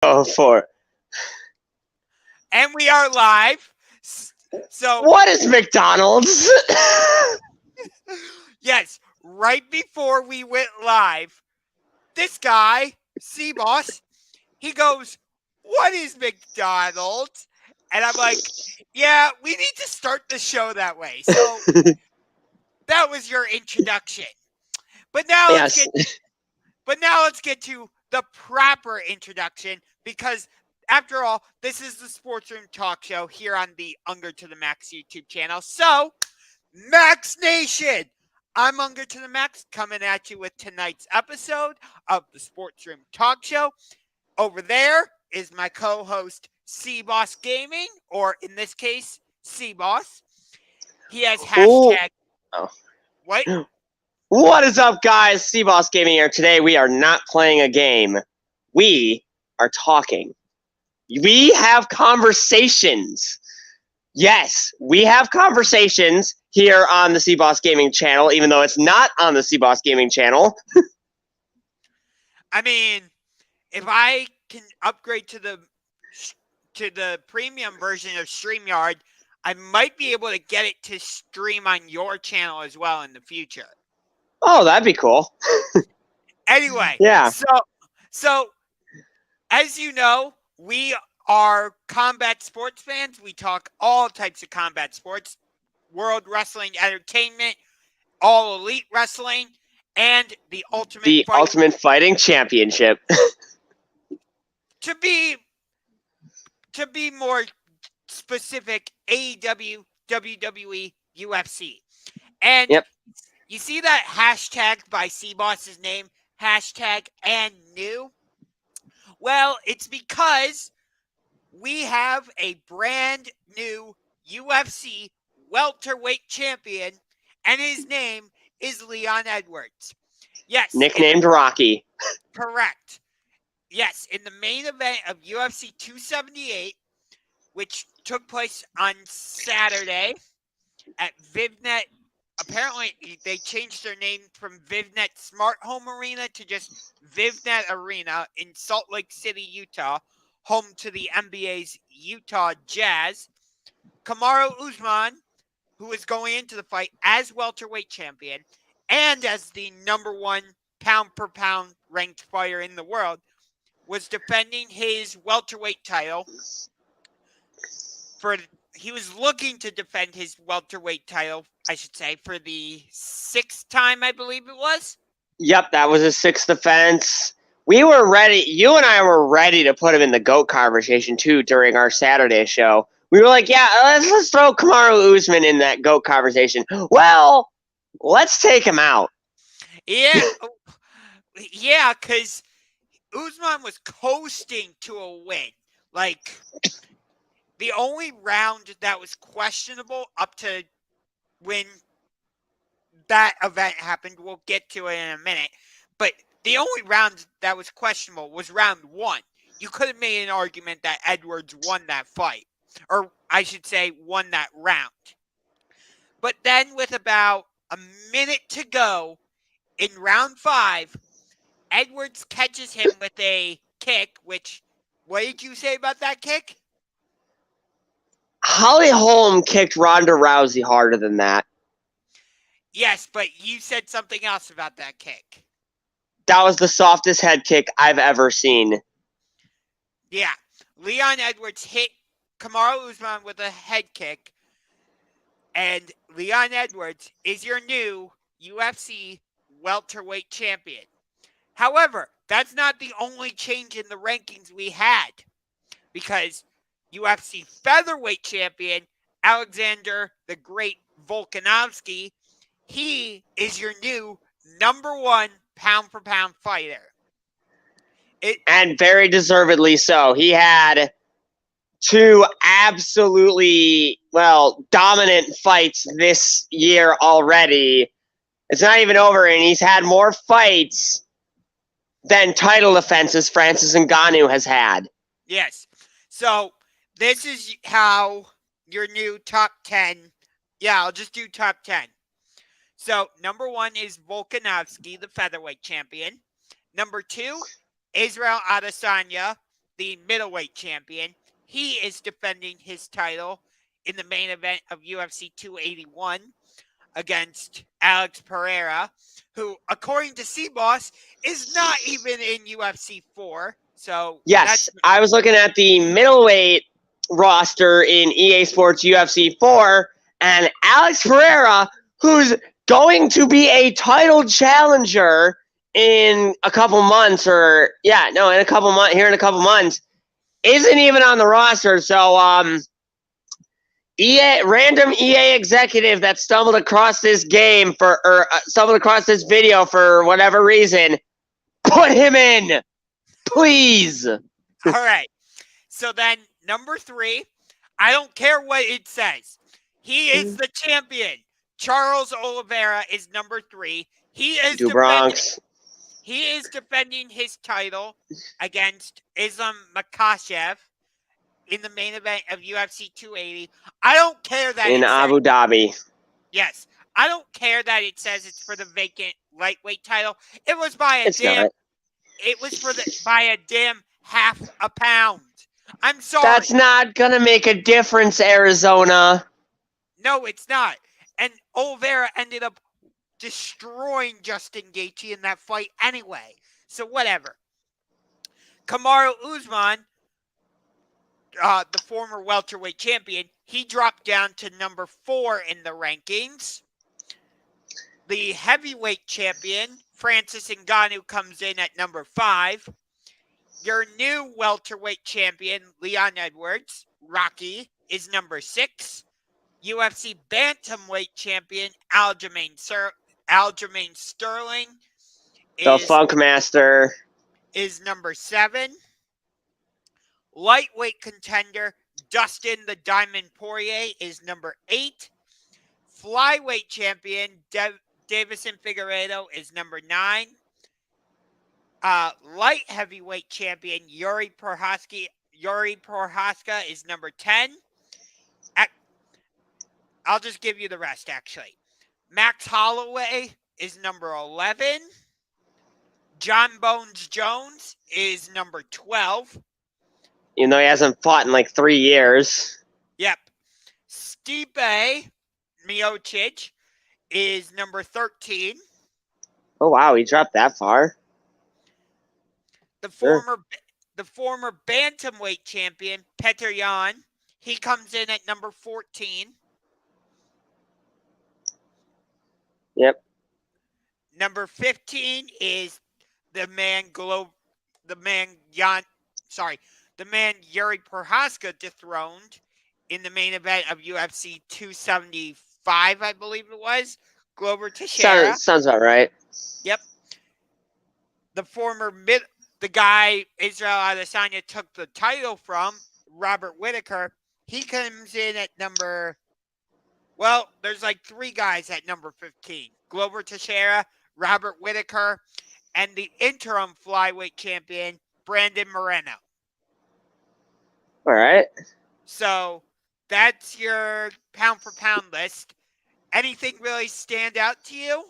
go for. And we are live. So, What is McDonald's? yes, right before we went live, this guy, Seaboss, he goes, "What is McDonald's?" And I'm like, "Yeah, we need to start the show that way." So that was your introduction. But now Yes. let's get to the proper introduction, because after all, this is the Sports Room Talk Show here on the Unger to the Max YouTube channel. So, Max Nation, I'm Unger to the Max, coming at you with tonight's episode of the Sports Room Talk Show. Over there is my co-host Seaboss Gaming, or in this case, Seaboss. He has hashtag. Oh. What? What is up, guys? Seaboss Gaming here. Today we are not playing a game. We are talking. We have conversations. Yes, we have conversations here on the Seaboss Gaming channel, even though it's not on the Seaboss Gaming channel. I mean, if I can upgrade to the premium version of StreamYard, I might be able to get it to stream on your channel as well in the future. Oh, that'd be cool. Anyway, Yeah. So as you know, we are combat sports fans. We talk all types of combat sports, World Wrestling Entertainment, All Elite Wrestling, and the Ultimate Fighting Championship. To be more specific, AEW, WWE, UFC. And Yep. You see that hashtag by Seaboss's name, hashtag and new? Well, it's because we have a brand new UFC welterweight champion, and his name is Leon Edwards. Yes. Nicknamed Rocky. Correct. Yes, in the main event of UFC 278, which took place on Saturday at VivNet. Apparently, they changed their name from VivNet Smart Home Arena to just VivNet Arena in Salt Lake City, Utah, home to the NBA's Utah Jazz. Kamaru Usman, who is going into the fight as welterweight champion and as the number one pound-per-pound ranked fighter in the world, was defending his welterweight title. He was looking to defend his welterweight title, I should say, for the sixth time, I believe it was. Yep, that was his sixth defense. We were ready. You and I were ready to put him in the GOAT conversation, too, during our Saturday show. We were like, yeah, let's throw Kamaru Usman in that GOAT conversation. Well, let's take him out. Yeah. Yeah, because Usman was coasting to a win. Like, the only round that was questionable up to when that event happened, we'll get to it in a minute, but the only round that was questionable was round one. You could have made an argument that Edwards won that fight, or I should say won that round. But then with about a minute to go in round 5, Edwards catches him with a kick, which, what did you say about that kick? Holly Holm kicked Ronda Rousey harder than that. Yes, but you said something else about that kick. That was the softest head kick I've ever seen. Yeah. Leon Edwards hit Kamaru Usman with a head kick, and Leon Edwards is your new UFC welterweight champion. However, that's not the only change in the rankings we had, because UFC featherweight champion Alexander the Great Volkanovski, he is your new number one pound-for-pound fighter. And very deservedly so. He had 2 absolutely, dominant fights this year already. It's not even over, and he's had more fights than title defenses Francis Ngannou has had. Yes. So, this is how your new top 10. Yeah, I'll just do top 10. So, number 1 is Volkanovski, the featherweight champion. Number 2, Israel Adesanya, the middleweight champion. He is defending his title in the main event of UFC 281 against Alex Pereira, who, according to Seaboss, is not even in UFC 4. So yes, I was looking at the middleweight roster in EA Sports UFC 4, and Alex Pereira, who's going to be a title challenger in a couple months, in a couple months, isn't even on the roster. So, random EA executive that stumbled across this game stumbled across this video for whatever reason, put him in, please. All right. So then, number 3, I don't care what it says. He is the champion. Charles Oliveira is number 3. He is defending his title against Islam Makhachev in the main event of UFC 280. I don't care that in Abu Dhabi. Yes, I don't care that it says it's for the vacant lightweight title. It was by a damn half a pound. I'm sorry. That's not gonna make a difference, Arizona. No, it's not. And Oliveira ended up destroying Justin Gaethje in that fight anyway. So whatever. Kamaru Usman, the former welterweight champion, he dropped down to number 4 in the rankings. The heavyweight champion, Francis Ngannou, comes in at number 5. Your new welterweight champion, Leon Edwards, Rocky, is number 6. UFC bantamweight champion, Aljamain Sterling, the Funkmaster, is number 7. Lightweight contender, Dustin the Diamond Poirier, is number 8. Flyweight champion, Davison Figueiredo, is number 9. Light heavyweight champion, Yuri Prohaska is number 10. I'll just give you the rest, actually. Max Holloway is number 11. John Bones Jones is number 12. Even though he hasn't fought in like 3 years. Yep. Stipe Miocic is number 13. Oh, wow. He dropped that far. The former bantamweight champion, Petr Yan, he comes in at number 14. Yep. Number 15 is the man Yuri Prohaska dethroned in the main event of UFC 275, I believe it was. Glover Teixeira. Sounds about right. Yep. The guy Israel Adesanya took the title from, Robert Whittaker, he comes in at there's like 3 guys at number 15. Glover Teixeira, Robert Whittaker, and the interim flyweight champion, Brandon Moreno. All right. So that's your pound for pound list. Anything really stand out to you?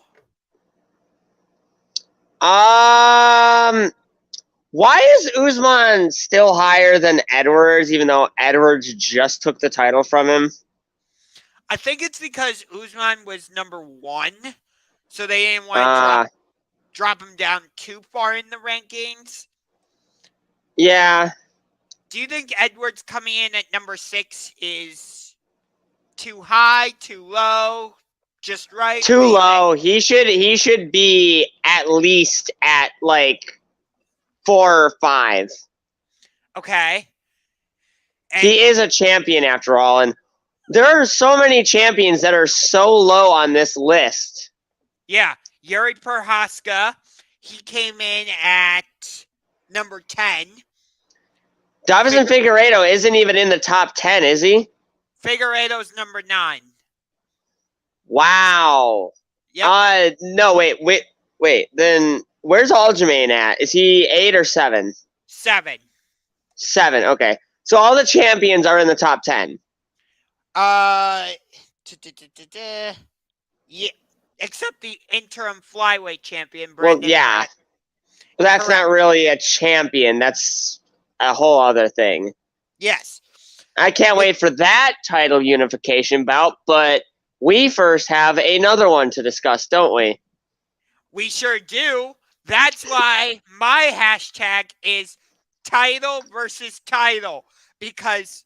Why is Usman still higher than Edwards, even though Edwards just took the title from him? I think it's because Usman was number 1, so they didn't want to drop him down too far in the rankings. Yeah. Do you think Edwards coming in at number 6 is too high, too low, just right? Too low. He should be at least at like 4 or 5. Okay. And he is a champion after all, and there are so many champions that are so low on this list. Yeah. Yuri Prohaska, he came in at number 10. Davison Figueiredo isn't even in the top 10, is he? Figueiredo's number 9. Wow. Yep. No, wait. Then where's Aljamain at? Is he 8 or 7? 7. 7, okay. So all the champions are in the top 10. Yeah, except the interim flyweight champion, Brandon. Well, yeah. But that's not really a champion. That's a whole other thing. Yes. I can't wait for that title unification bout, but we first have another one to discuss, don't we? We sure do. That's why my hashtag is title versus title, because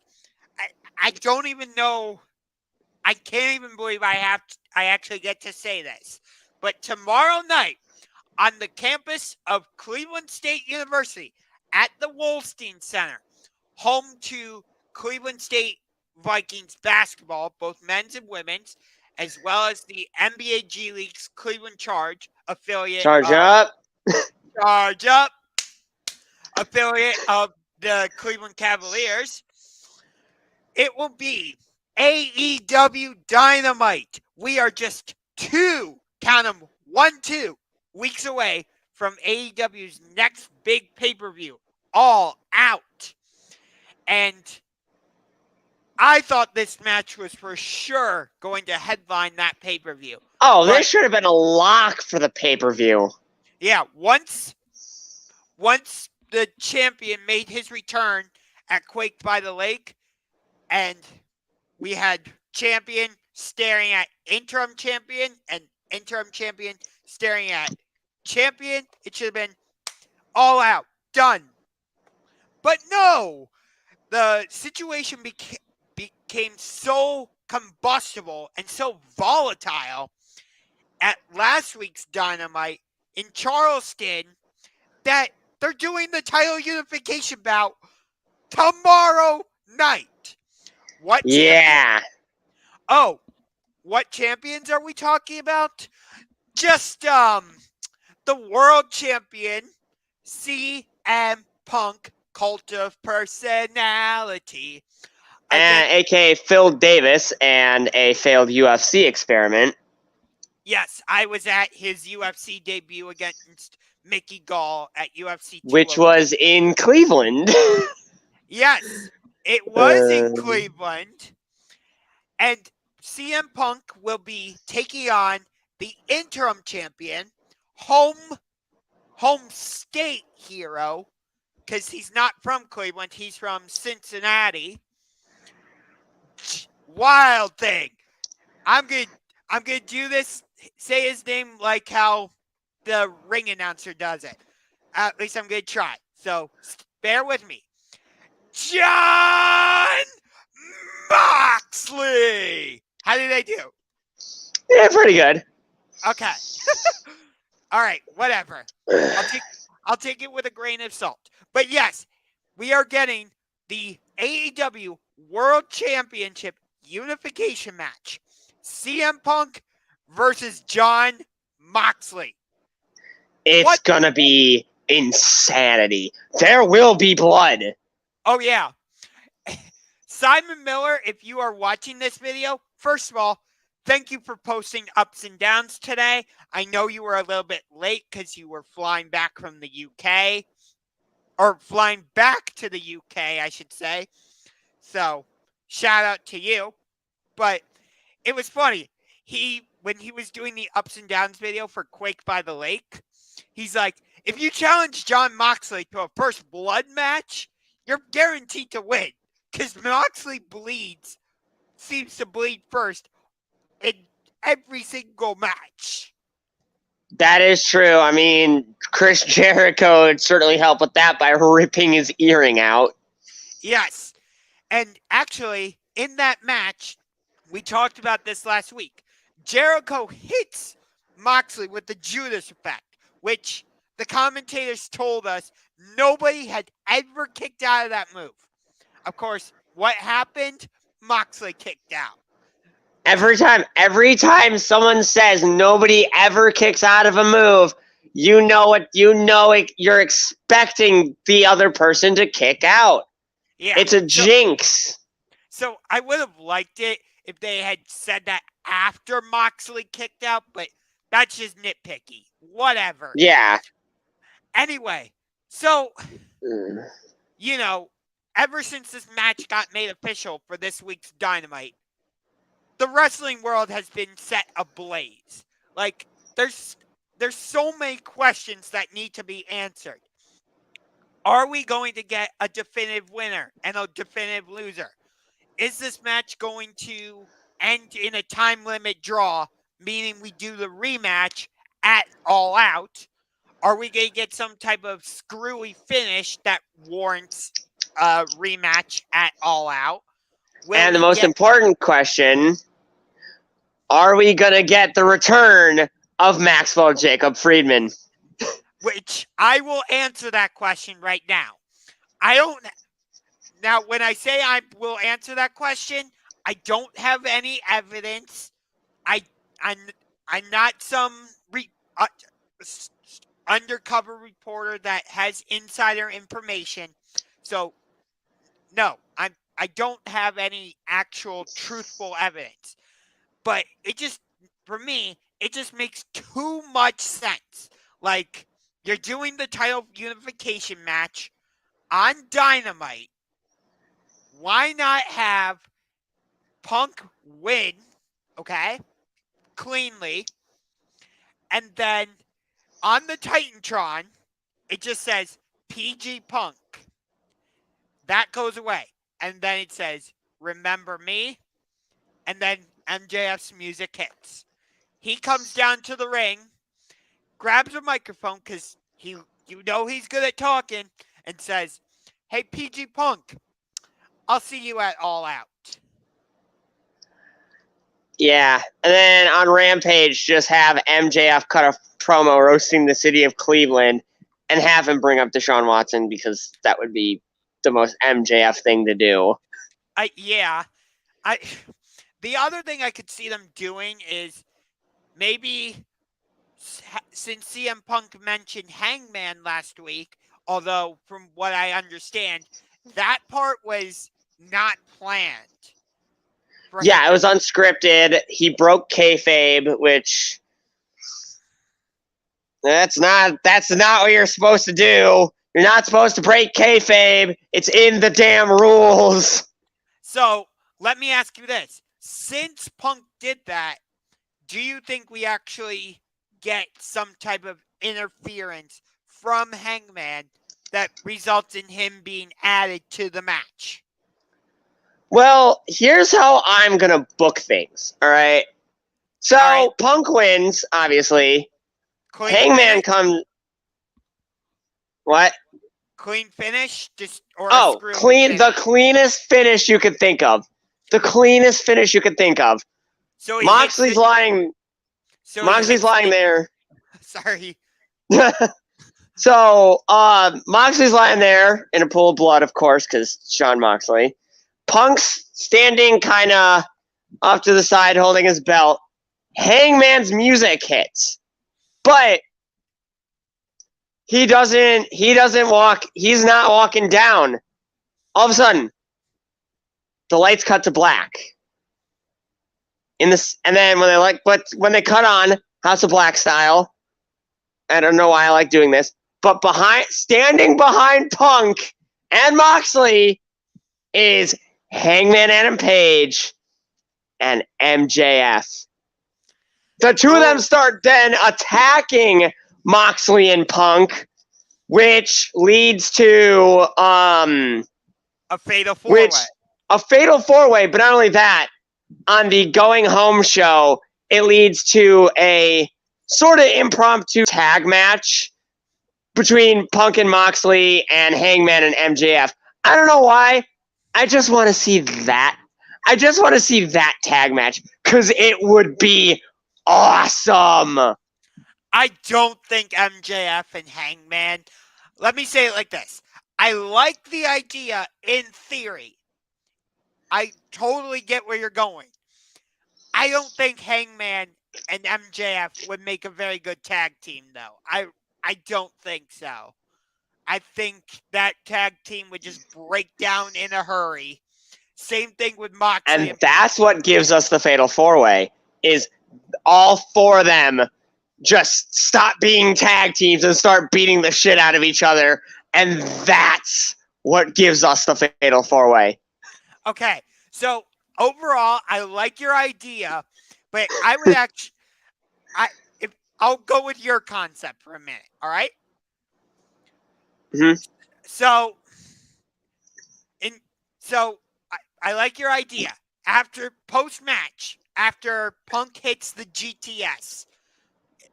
I don't even know. I can't even believe I actually get to say this. But tomorrow night on the campus of Cleveland State University at the Wolstein Center, home to Cleveland State Vikings basketball, both men's and women's, as well as the NBA G League's Cleveland Charge affiliate. Charge up. Charge up. Affiliate of the Cleveland Cavaliers. It will be AEW Dynamite. We are just count them, 2 weeks away from AEW's next big pay-per-view, All Out. And I thought this match was for sure going to headline that pay-per-view. Oh, this should have been a lock for the pay-per-view. Yeah, once the champion made his return at Quake by the Lake, and we had champion staring at interim champion and interim champion staring at champion, it should have been All Out, done. But no, the situation became so combustible and so volatile at last week's Dynamite in Charleston that they're doing the title unification bout tomorrow night. What? Yeah. Oh, what champions are we talking about? Just the world champion, CM Punk, Cult of Personality. A.k.a. Phil Davis and a failed UFC experiment. Yes, I was at his UFC debut against Mickey Gall at UFC 201. Which was in Cleveland. Yes, it was in Cleveland. And CM Punk will be taking on the interim champion, home state hero, because he's not from Cleveland, he's from Cincinnati. Wild thing. I'm gonna do this, say his name like how the ring announcer does it. At least I'm gonna try. So bear with me. John Moxley. How did I do? Yeah, pretty good. Okay. All right, whatever. I'll take it with a grain of salt. But yes, we are getting the AEW World Championship unification match. CM Punk versus John Moxley. It's gonna be insanity. There will be blood. Oh, yeah. Simon Miller, if you are watching this video, first of all, thank you for posting ups and downs today. I know you were a little bit late because you were flying back from the UK. Or flying back to the UK, I should say. So, shout out to you. But it was funny. When he was doing the ups and downs video for Quake by the Lake, he's like, if you challenge John Moxley to a first blood match, you're guaranteed to win. Because Moxley seems to bleed first in every single match. That is true. I mean, Chris Jericho would certainly help with that by ripping his earring out. Yes. And actually, in that match, we talked about this last week. Jericho hits Moxley with the Judas effect, which the commentators told us nobody had ever kicked out of that move. Of course, what happened? Moxley kicked out. Every time someone says nobody ever kicks out of a move, you're expecting the other person to kick out. Yeah. It's a jinx. So I would have liked it if they had said that after Moxley kicked out, but that's just nitpicky. Whatever. Yeah. Anyway, so, ever since this match got made official for this week's Dynamite, the wrestling world has been set ablaze. Like, there's so many questions that need to be answered. Are we going to get a definitive winner and a definitive loser? Is this match going to end in a time limit draw, meaning we do the rematch at All Out? Are we going to get some type of screwy finish that warrants a rematch at All Out? And the most important question, are we going to get the return of Maxwell Jacob Friedman? Which I will answer that question right now. Now, when I say I will answer that question, I don't have any evidence. I'm not some undercover reporter that has insider information. So, no, I don't have any actual truthful evidence. But for me, it just makes too much sense. Like, you're doing the title unification match on Dynamite. Why not have Punk win, okay, cleanly, and then on the Titantron, it just says PG Punk. That goes away. And then it says, remember me, and then MJF's music hits. He comes down to the ring, grabs a microphone because he's good at talking, and says, hey, PG Punk, I'll see you at All Out. Yeah, and then on Rampage, just have MJF cut a promo roasting the city of Cleveland and have him bring up Deshaun Watson because that would be the most MJF thing to do. The other thing I could see them doing is maybe, since CM Punk mentioned Hangman last week, although from what I understand, that part was not planned. Yeah, it was unscripted. He broke kayfabe, which that's not what you're supposed to do. You're not supposed to break kayfabe. It's in the damn rules. So let me ask you this: since Punk did that, do you think we actually get some type of interference from Hangman that results in him being added to the match? Well, here's how I'm going to book things, all right? So, all right. Punk wins, obviously. Hangman comes... What? Clean finish? The cleanest finish you could think of. The cleanest finish you could think of. So Moxley's lying... Moxley's lying there. Sorry. So, Moxley's lying there in a pool of blood, of course, because Sean Moxley. Punk's standing kind of off to the side, holding his belt. Hangman's music hits, but he doesn't walk. He's not walking down. All of a sudden, the lights cut to black. And then when they cut on House of Black style, I don't know why I like doing this, but standing behind Punk and Moxley is Hangman Adam Page and MJF. The two of them start then attacking Moxley and Punk, which leads to a fatal four-way. A fatal four-way, but not only that, on the Going Home show, it leads to a sort of impromptu tag match between Punk and Moxley and Hangman and MJF. I don't know why. I just want to see that. I just want to see that tag match because it would be awesome. I don't think MJF and Hangman. Let me say it like this. I like the idea in theory. I totally get where you're going. I don't think Hangman and MJF would make a very good tag team, though. I don't think so. I think that tag team would just break down in a hurry. Same thing with Moxley. And that's what gives us the fatal four-way, is all four of them just stop being tag teams and start beating the shit out of each other. And that's what gives us the fatal four-way. Okay, so overall, I like your idea, but I would I'll go with your concept for a minute, all right? Mm-hmm. So, I like your idea. After post-match, after Punk hits the GTS,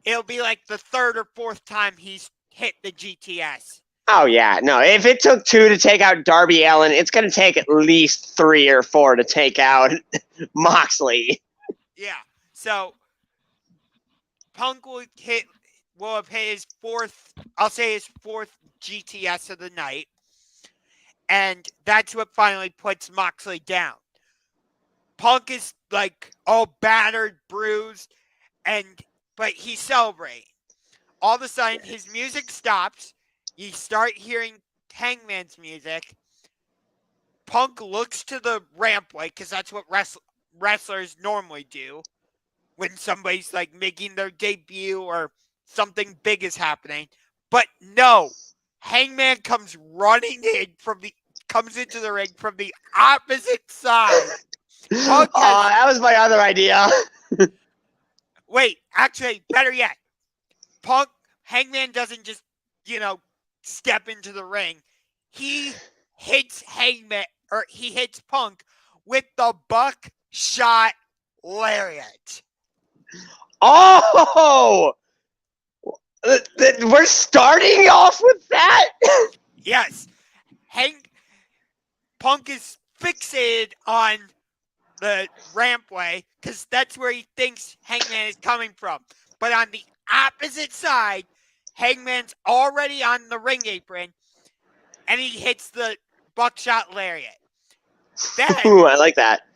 it'll be like the third or fourth time he's hit the GTS. Oh, yeah. No, if it took 2 to take out Darby Allin, it's going to take at least 3 or 4 to take out Moxley. Yeah. So, Punk will have hit his fourth, I'll say his fourth GTS of the night. And that's what finally puts Moxley down. Punk is like all battered, bruised, but he's celebrating. All of a sudden, his music stops. You start hearing Hangman's music. Punk looks to the rampway because that's what wrestlers normally do when somebody's like making their debut or something big is happening. But no, Hangman comes comes into the ring from the opposite side. That was my other idea. Wait, actually, better yet, Hangman doesn't just, step into the ring. He hits he hits Punk with the buckshot lariat. Oh! We're starting off with that? Yes. Punk is fixated on the rampway because that's where he thinks Hangman is coming from. But on the opposite side, Hangman's already on the ring apron, and he hits the buckshot lariat. Ooh, I like that.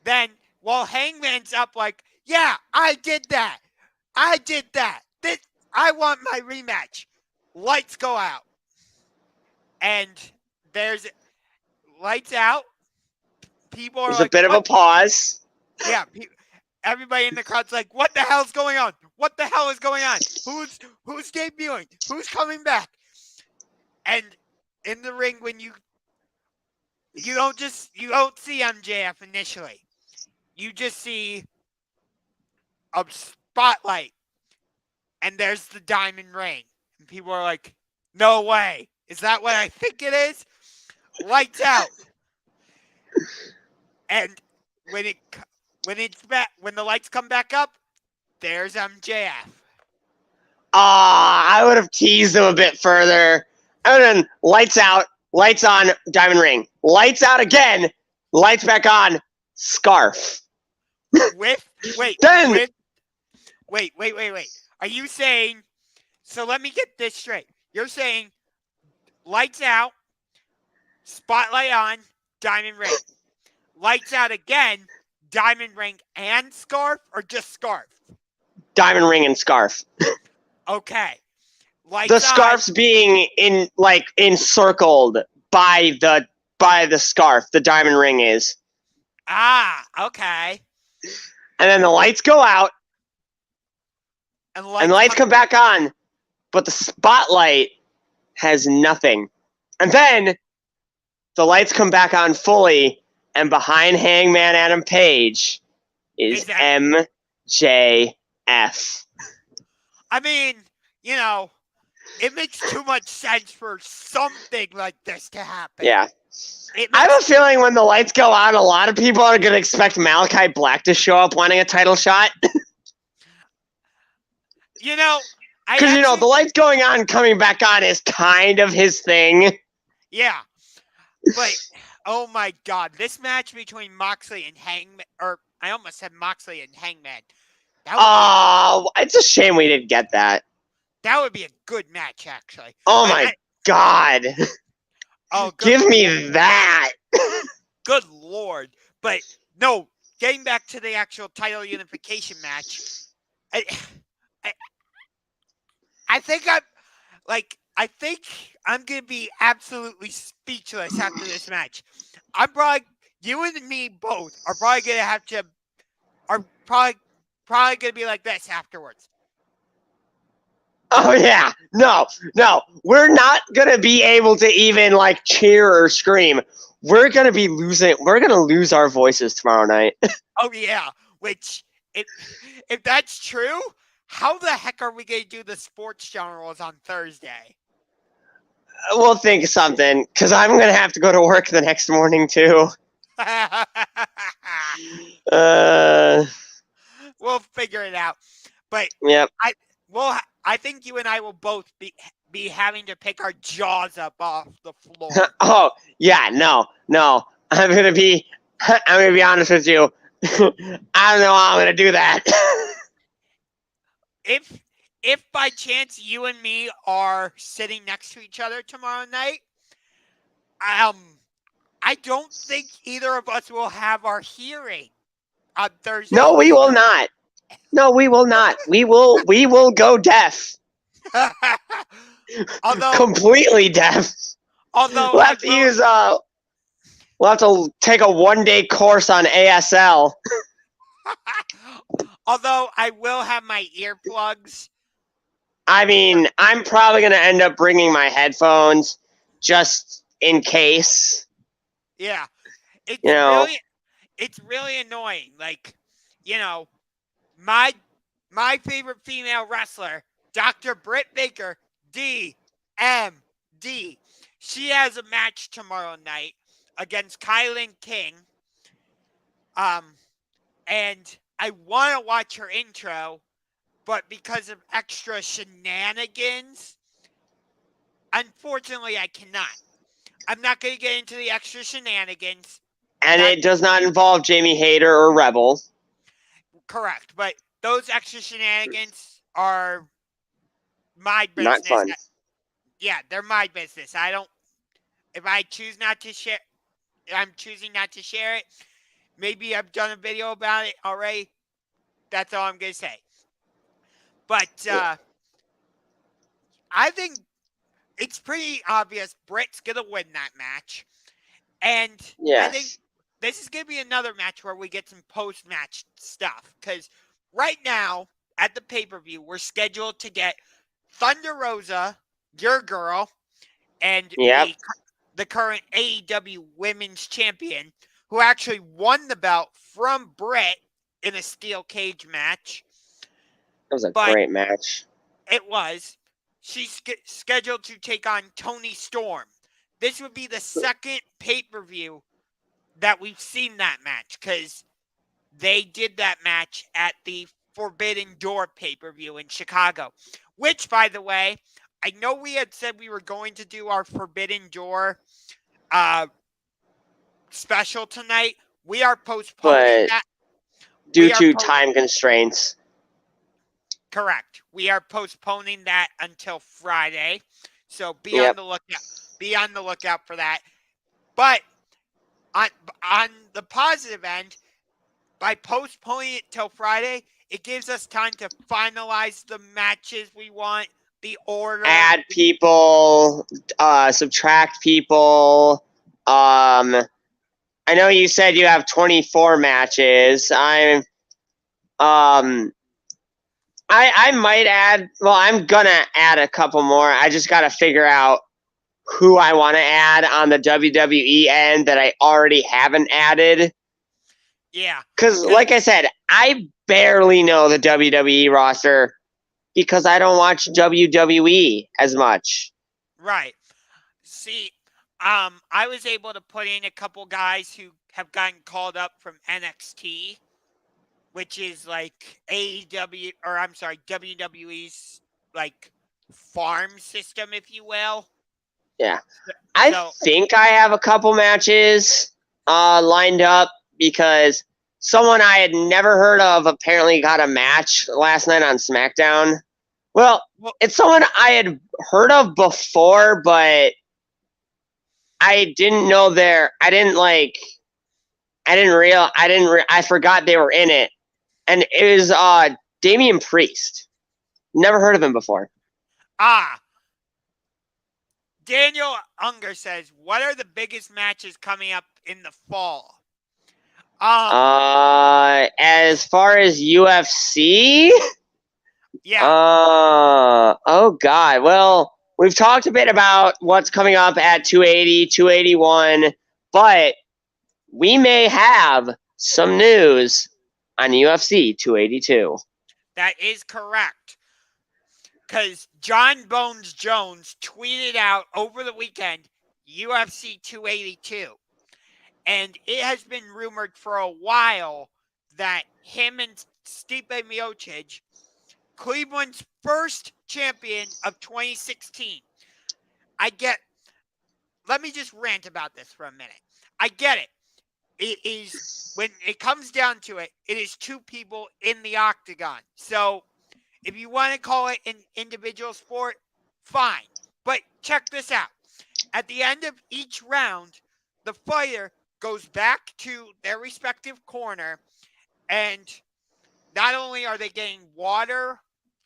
Then, while Hangman's up like, yeah, I did that. I want my rematch. Lights go out. And there's lights out. People are There's like, a bit of a pause. Yeah, everybody in the crowd's like, what the hell's going on? What the hell is going on? Who's debuting? Who's coming back? And in the ring, when you don't see MJF initially. You just see a spotlight, and there's the diamond ring. And people are like, no way. Is that what I think it is? Lights out. And when the lights come back up, there's MJF. I would have teased him a bit further. And then lights out, lights on, diamond ring. Lights out again, lights back on, scarf. Wait. Are you saying, so let me get this straight. You're saying lights out, spotlight on, diamond ring. Lights out again, diamond ring and scarf, or just scarf? Diamond ring and scarf. Okay. The scarf's being encircled by the scarf. The diamond ring is. Ah, okay. And then the lights go out. And the lights come back on. But the spotlight has nothing. And then the lights come back on fully. And behind Hangman Adam Page is MJF. I mean, it makes too much sense for something like this to happen. Yeah. I have a feeling when the lights go out, a lot of people are going to expect Malachi Black to show up wanting a title shot. Because, the lights going on and coming back on is kind of his thing. Yeah. But, oh my God, this match between Moxley and Hangman, or I almost said Moxley and Hangman. It's a shame we didn't get that. That would be a good match, actually. Oh my God. Oh, give me that. Good Lord. But, no, getting back to the actual title unification match, I think I'm going to be absolutely speechless after this match. You and me both are probably going to be like this afterwards. Oh, yeah. No. We're not going to be able to even, cheer or scream. We're going to be losing. We're going to lose our voices tomorrow night. Oh, yeah. Which, if that's true, how the heck are we going to do the sports genres on Thursday? we'll think of something, because I'm going to have to go to work the next morning, too. We'll figure it out. But Yep. I think you and I will both be having to pick our jaws up off the floor. Oh, yeah, no. I'm going to be honest with you. I don't know how I'm going to do that. If by chance you and me are sitting next to each other tomorrow night, I don't think either of us will have our hearing on Thursday. No, we will not. No, we will not. We will go deaf. Completely deaf. Although we'll have to take a 1-day course on ASL. Although I will have my earplugs. I mean, I'm probably going to end up bringing my headphones just in case. Yeah. It's really annoying. Like, my favorite female wrestler, Dr. Britt Baker, DMD. She has a match tomorrow night against Kylan King. And I want to watch her intro, but because of extra shenanigans, unfortunately, I cannot. I'm not going to get into the extra shenanigans. And it does not involve Jamie Hayter or Rebel. Correct, but those extra shenanigans are my business. Not fun. Yeah, they're my business. If I choose not to share, I'm choosing not to share it. Maybe I've done a video about it already. That's all I'm going to say. But I think it's pretty obvious Britt's going to win that match. And yes. I think this is going to be another match where we get some post-match stuff. Because right now, at the pay-per-view, we're scheduled to get Thunder Rosa, your girl, and the current AEW Women's Champion, who actually won the belt from Britt in a steel cage match. It was a great match. It was. She's scheduled to take on Toni Storm. This would be the second pay-per-view that we've seen that match, because they did that match at the Forbidden Door pay-per-view in Chicago, which, by the way, I know we had said we were going to do our Forbidden Door special tonight. We are postponing that. Due to time constraints. Correct. We are postponing that until Friday. So be on the lookout. Be on the lookout for that. But on the positive end, by postponing it till Friday, it gives us time to finalize the matches we want, the order. Add people, subtract people. I know you said you have 24 matches. I might add. Well, I'm gonna add a couple more. I just gotta figure out who I want to add on the WWE end that I already haven't added. Yeah. Because, like I said, I barely know the WWE roster because I don't watch WWE as much. Right. See, I was able to put in a couple guys who have gotten called up from NXT, which is like WWE's like farm system, if you will. Yeah. I think I have a couple matches lined up because someone I had never heard of apparently got a match last night on SmackDown. Well, it's someone I had heard of before, but I didn't know I forgot they were in it. And it was Damian Priest. Never heard of him before. Daniel Unger says, what are the biggest matches coming up in the fall? As far as UFC? Yeah. Oh, God. Well, we've talked a bit about what's coming up at 280, 281, but we may have some news on UFC 282. That is correct. because John Bones Jones tweeted out over the weekend UFC 282. And it has been rumored for a while that him and Stipe Miocic, Cleveland's first champion of 2016. Let me just rant about this for a minute. I get it. It is, when it comes down to it, it is two people in the octagon. So if you want to call it an individual sport, fine. But check this out. At the end of each round, the fighter goes back to their respective corner, and not only are they getting water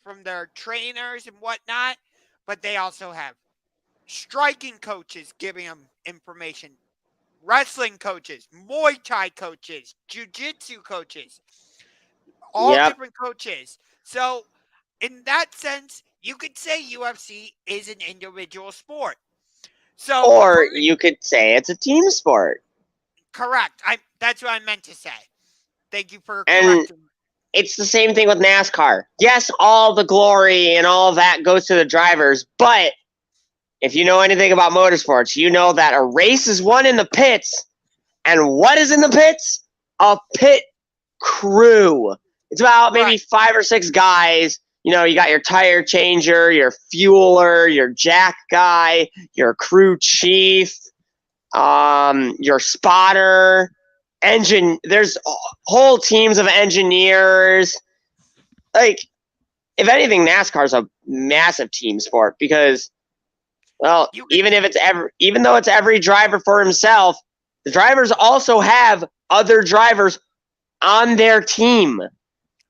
from their trainers and whatnot, but they also have striking coaches giving them information, wrestling coaches, Muay Thai coaches, jiu-jitsu coaches, all different coaches. So in that sense, you could say UFC is an individual sport. So, or you could say it's a team sport. Correct. That's what I meant to say. Thank you for correcting me. It's the same thing with NASCAR. Yes, all the glory and all that goes to the drivers, but if you know anything about motorsports, you know that a race is won in the pits, and what is in the pits? A pit crew. It's about maybe 5 or 6 guys. You know, you got your tire changer, your fueler, your jack guy, your crew chief, your spotter, there's whole teams of engineers. Like, if anything, NASCAR is a massive team sport because, well, even though it's every driver for himself, the drivers also have other drivers on their team.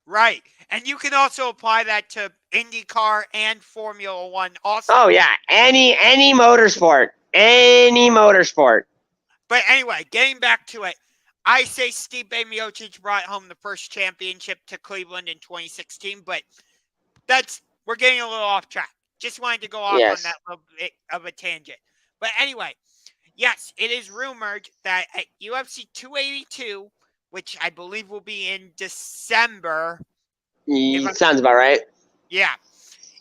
Right. And you can also apply that to IndyCar and Formula One also. Oh, yeah. Any motorsport. Any motorsport. But anyway, getting back to it, I say Stipe Miocic brought home the first championship to Cleveland in 2016, but we're getting a little off track. Just wanted to go off on that little bit of a tangent. But anyway, yes, it is rumored that at UFC 282, which I believe will be in December. Sounds about right. Yeah,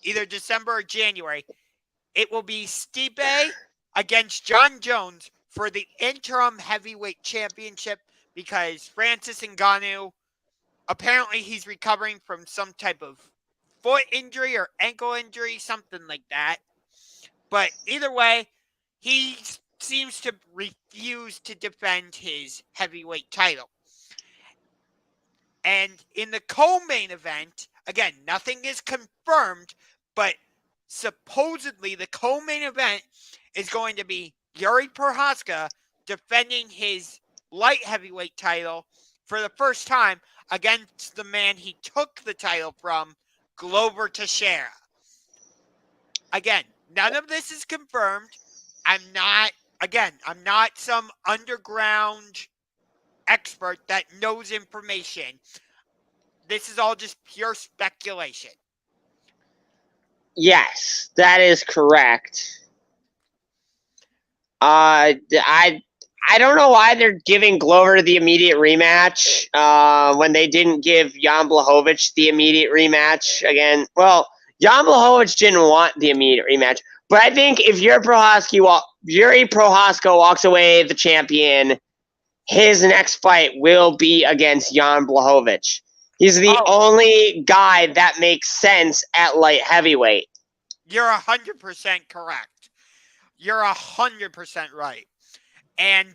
either December or January. It will be Stipe against John Jones for the interim heavyweight championship because Francis Ngannou, apparently he's recovering from some type of foot injury or ankle injury, something like that. But either way, he seems to refuse to defend his heavyweight title. And in the co-main event, again, nothing is confirmed, but supposedly the co-main event is going to be Yuri Prochazka defending his light heavyweight title for the first time against the man he took the title from, Glover Teixeira. Again, none of this is confirmed. I'm not some underground expert that knows information. This is all just pure speculation. Yes, that is correct. I don't know why they're giving Glover the immediate rematch when they didn't give Jan Blachowicz the immediate rematch again. Well, Jan Blachowicz didn't want the immediate rematch, but I think if Yuri Prochazka walks away the champion, his next fight will be against Jan Blachowicz. He's the only guy that makes sense at light heavyweight. You're 100% correct. You're 100% right. And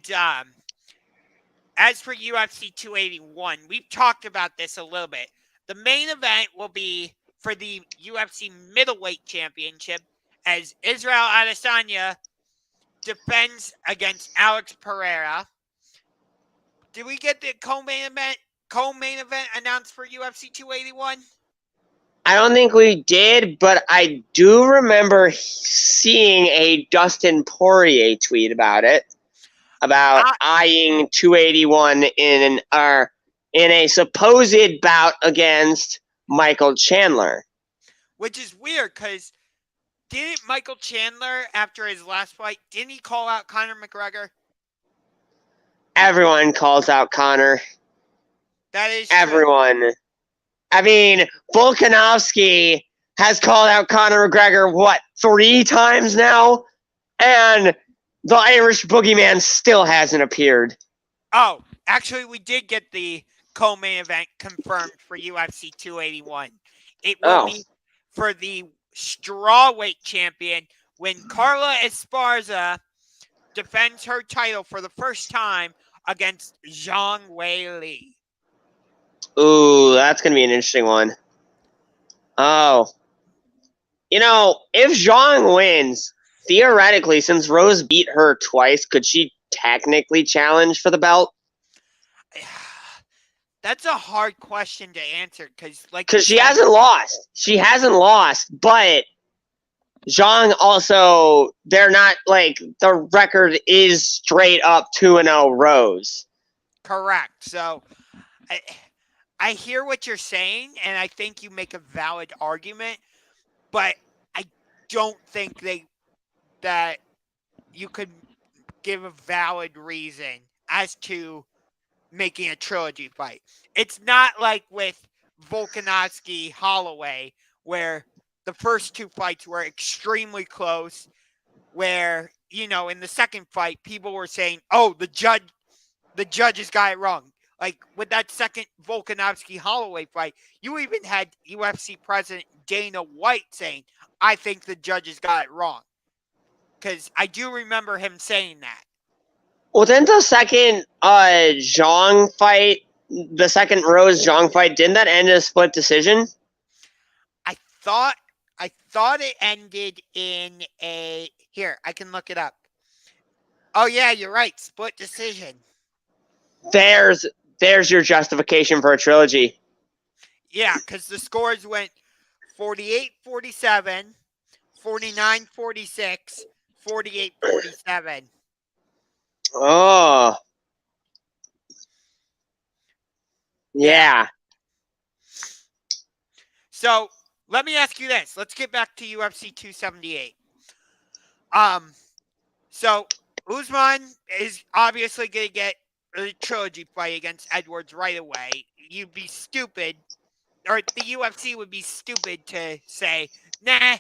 as for UFC 281, we've talked about this a little bit. The main event will be for the UFC middleweight championship as Israel Adesanya defends against Alex Pereira. Did we get the co-main event announced for UFC 281? I don't think we did, but I do remember seeing a Dustin Poirier tweet about it, about eyeing 281 in a supposed bout against Michael Chandler. Which is weird, because didn't Michael Chandler, after his last fight, didn't he call out Conor McGregor? Everyone calls out Conor. That is everyone. true. I mean, Volkanovski has called out Conor McGregor, 3 times now? And the Irish Boogeyman still hasn't appeared. Oh, actually, we did get the co-main event confirmed for UFC 281. It will be for the strawweight champion when Carla Esparza defends her title for the first time against Zhang Weili. Ooh, that's going to be an interesting one. Oh. If Zhang wins, theoretically, since Rose beat her twice, could she technically challenge for the belt? That's a hard question to answer because she hasn't lost. She hasn't lost, but Zhang also, they're not the record is straight up 2-0 Rose. Correct. So I hear what you're saying, and I think you make a valid argument, but I don't think that you could give a valid reason as to making a trilogy fight. It's not like with Volkanovski Holloway, where the first 2 fights were extremely close, where, in the second fight, people were saying, oh, the judges got it wrong. Like with that second Volkanovski Holloway fight, you even had UFC president Dana White saying, I think the judges got it wrong. Because I do remember him saying that. Well, didn't the second Zhang fight, the second Rose Zhang fight, didn't that end in a split decision? I thought it ended in a... Here, I can look it up. Oh, yeah, you're right. Split decision. There's your justification for a trilogy. Yeah, because the scores went 48-47, 49-46, 48-47. Oh. Yeah. So, let me ask you this. Let's get back to UFC 278. So, Usman is obviously going to get a trilogy fight against Edwards right away. You'd be stupid, or the UFC would be stupid to say, nah,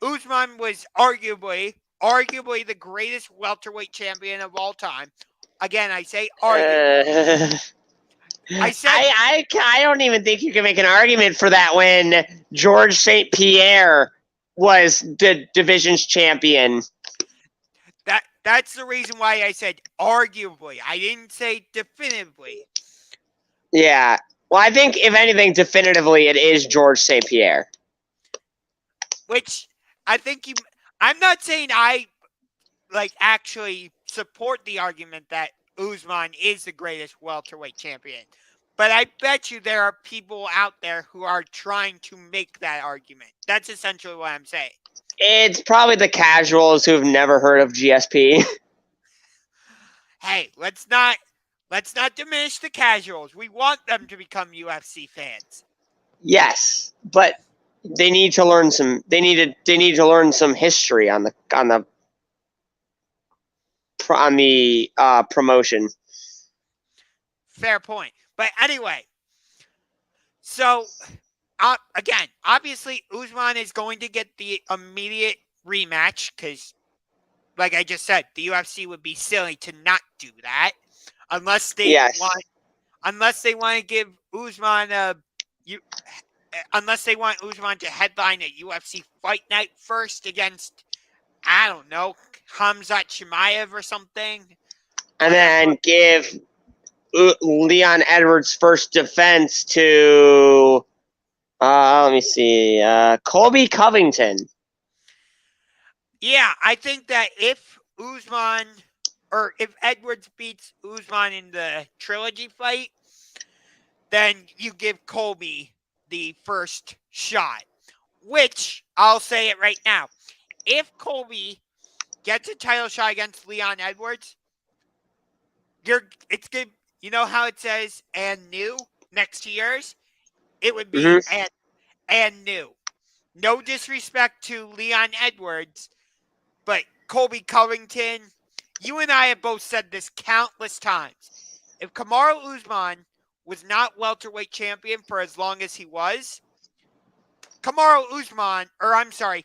Usman was arguably the greatest welterweight champion of all time. Again, I say arguably. I don't even think you can make an argument for that when George St. Pierre was the division's champion. That's the reason why I said arguably. I didn't say definitively. Yeah. Well, I think, if anything, definitively, it is George St. Pierre. Which I think I'm not saying I actually support the argument that Usman is the greatest welterweight champion. But I bet you there are people out there who are trying to make that argument. That's essentially what I'm saying. It's probably the casuals who've never heard of GSP. Hey, let's not diminish the casuals. We want them to become UFC fans. Yes, but they need to learn some. They need to learn some history on the promotion. Fair point. But anyway, so again, obviously Usman is going to get the immediate rematch because, like I just said, the UFC would be silly to not do that unless they want to give Usman unless they want Usman to headline a UFC fight night first against, I don't know, Khamzat Chimaev or something. And then give Leon Edwards' first defense to, let me see, Colby Covington. Yeah, I think that if Edwards beats Usman in the trilogy fight, then you give Colby the first shot. Which, I'll say it right now, if Colby gets a title shot against Leon Edwards, it's good. You know how it says "and new" next to yours? It would be and new. No disrespect to Leon Edwards, but Colby Covington, you and I have both said this countless times. If Kamaru Usman was not welterweight champion for as long as he was, Kamaru Usman, or I'm sorry,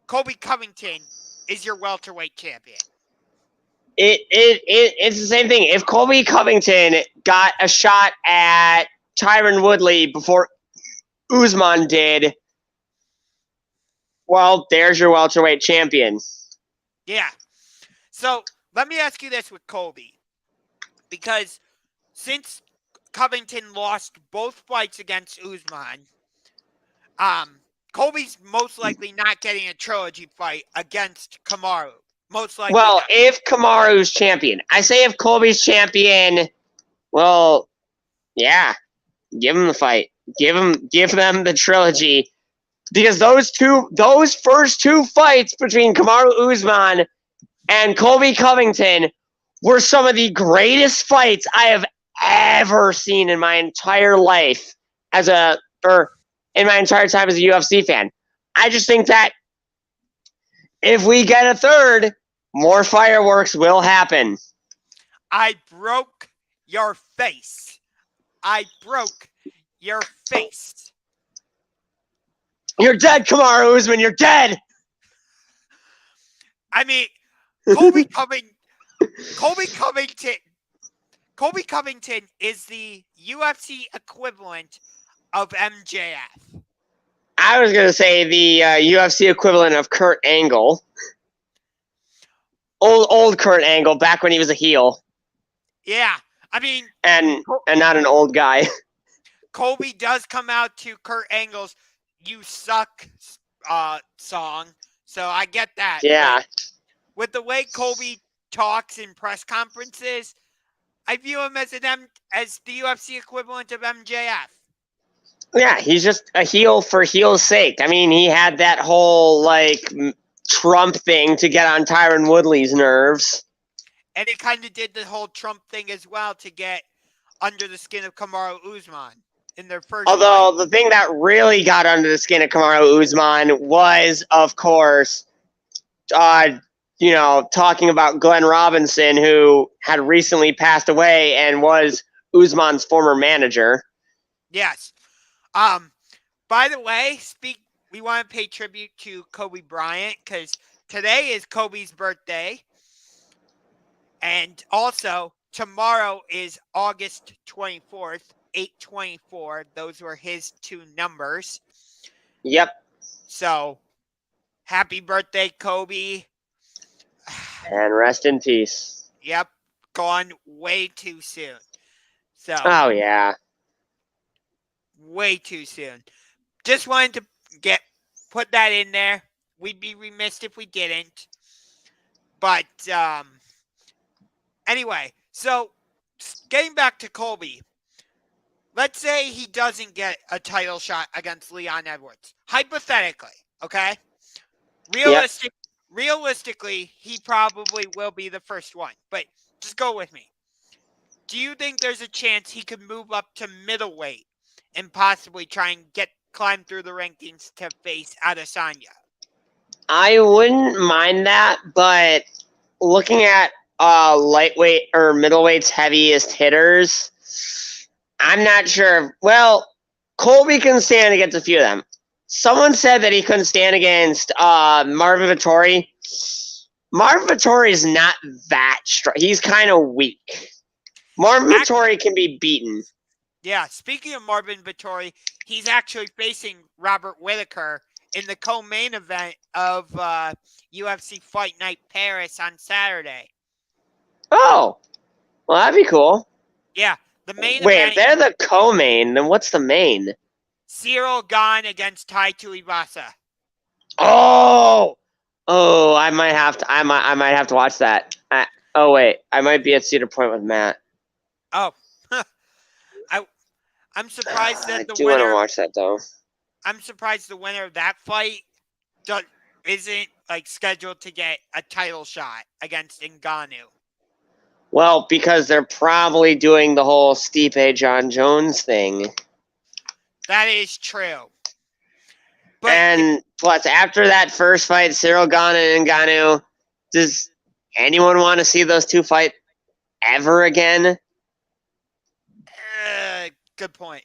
Colby Covington is your welterweight champion. It's the same thing. If Colby Covington got a shot at Tyron Woodley before Usman did, well, there's your welterweight champion. Yeah. So let me ask you this with Colby. Because since Covington lost both fights against Usman, Colby's most likely not getting a trilogy fight against Kamaru. Most likely Well, not. if Kamaru's champion. I say if Colby's champion, well, yeah, give him the fight. Give them the trilogy. Because those first two fights between Kamaru Usman and Colby Covington were some of the greatest fights I have ever seen in my entire life in my entire time as a UFC fan. I just think that if we get a third, more fireworks will happen. I broke your face. I broke your face. You're dead, Kamaru Usman. You're dead. I mean, Colby Covington is the UFC equivalent of MJF. I was going to say the UFC equivalent of Kurt Angle. Old Kurt Angle, back when he was a heel. Yeah, I mean... And not an old guy. Colby does come out to Kurt Angle's "You Suck" song, so I get that. Yeah. But with the way Colby talks in press conferences, I view him as the UFC equivalent of MJF. Yeah, he's just a heel for heel's sake. I mean, he had that whole, Trump thing to get on Tyron Woodley's nerves. And it kind of did the whole Trump thing as well to get under the skin of Kamaru Usman in their first Although fight. the thing that really got under the skin of Kamaru Usman was, of course, talking about Glenn Robinson, who had recently passed away and was Usman's former manager. Yes. By the way, we want to pay tribute to Kobe Bryant because today is Kobe's birthday. And also, tomorrow is August 24th, 8/24. Those were his two numbers. Yep. So, happy birthday, Kobe. And rest in peace. Yep. Gone way too soon. So. Oh, yeah. Way too soon. Just wanted to put that in there. We'd be remiss if we didn't. But anyway, so getting back to Colby, let's say he doesn't get a title shot against Leon Edwards. Hypothetically, okay? Realistically, he probably will be the first one. But just go with me. Do you think there's a chance he could move up to middleweight and possibly try and climb through the rankings to face Adesanya? I wouldn't mind that, but looking at lightweight or middleweight's heaviest hitters, I'm not sure. Well, Colby can stand against a few of them. Someone said that he couldn't stand against Marvin Vettori. Marvin Vettori is not that strong. He's kind of weak. Marvin Vettori can be beaten. Yeah, speaking of Marvin Vettori, he's actually facing Robert Whittaker in the co-main event of UFC Fight Night Paris on Saturday. Oh, well, that'd be cool. Yeah, the main Wait, event. if they're the co-main, then what's the main? Cyril Gane against Tai Tuivasa. Oh, I might have to watch that. Wait, I might be at Cedar Point with Matt. Oh, I'm surprised that I do want to watch that though. I'm surprised the winner of that fight isn't scheduled to get a title shot against Ngannou. Well, because they're probably doing the whole Stipe John Jones thing. That is true. But and plus, after that first fight, Cyril Gane and Ngannou, does anyone want to see those two fight ever again? Good point.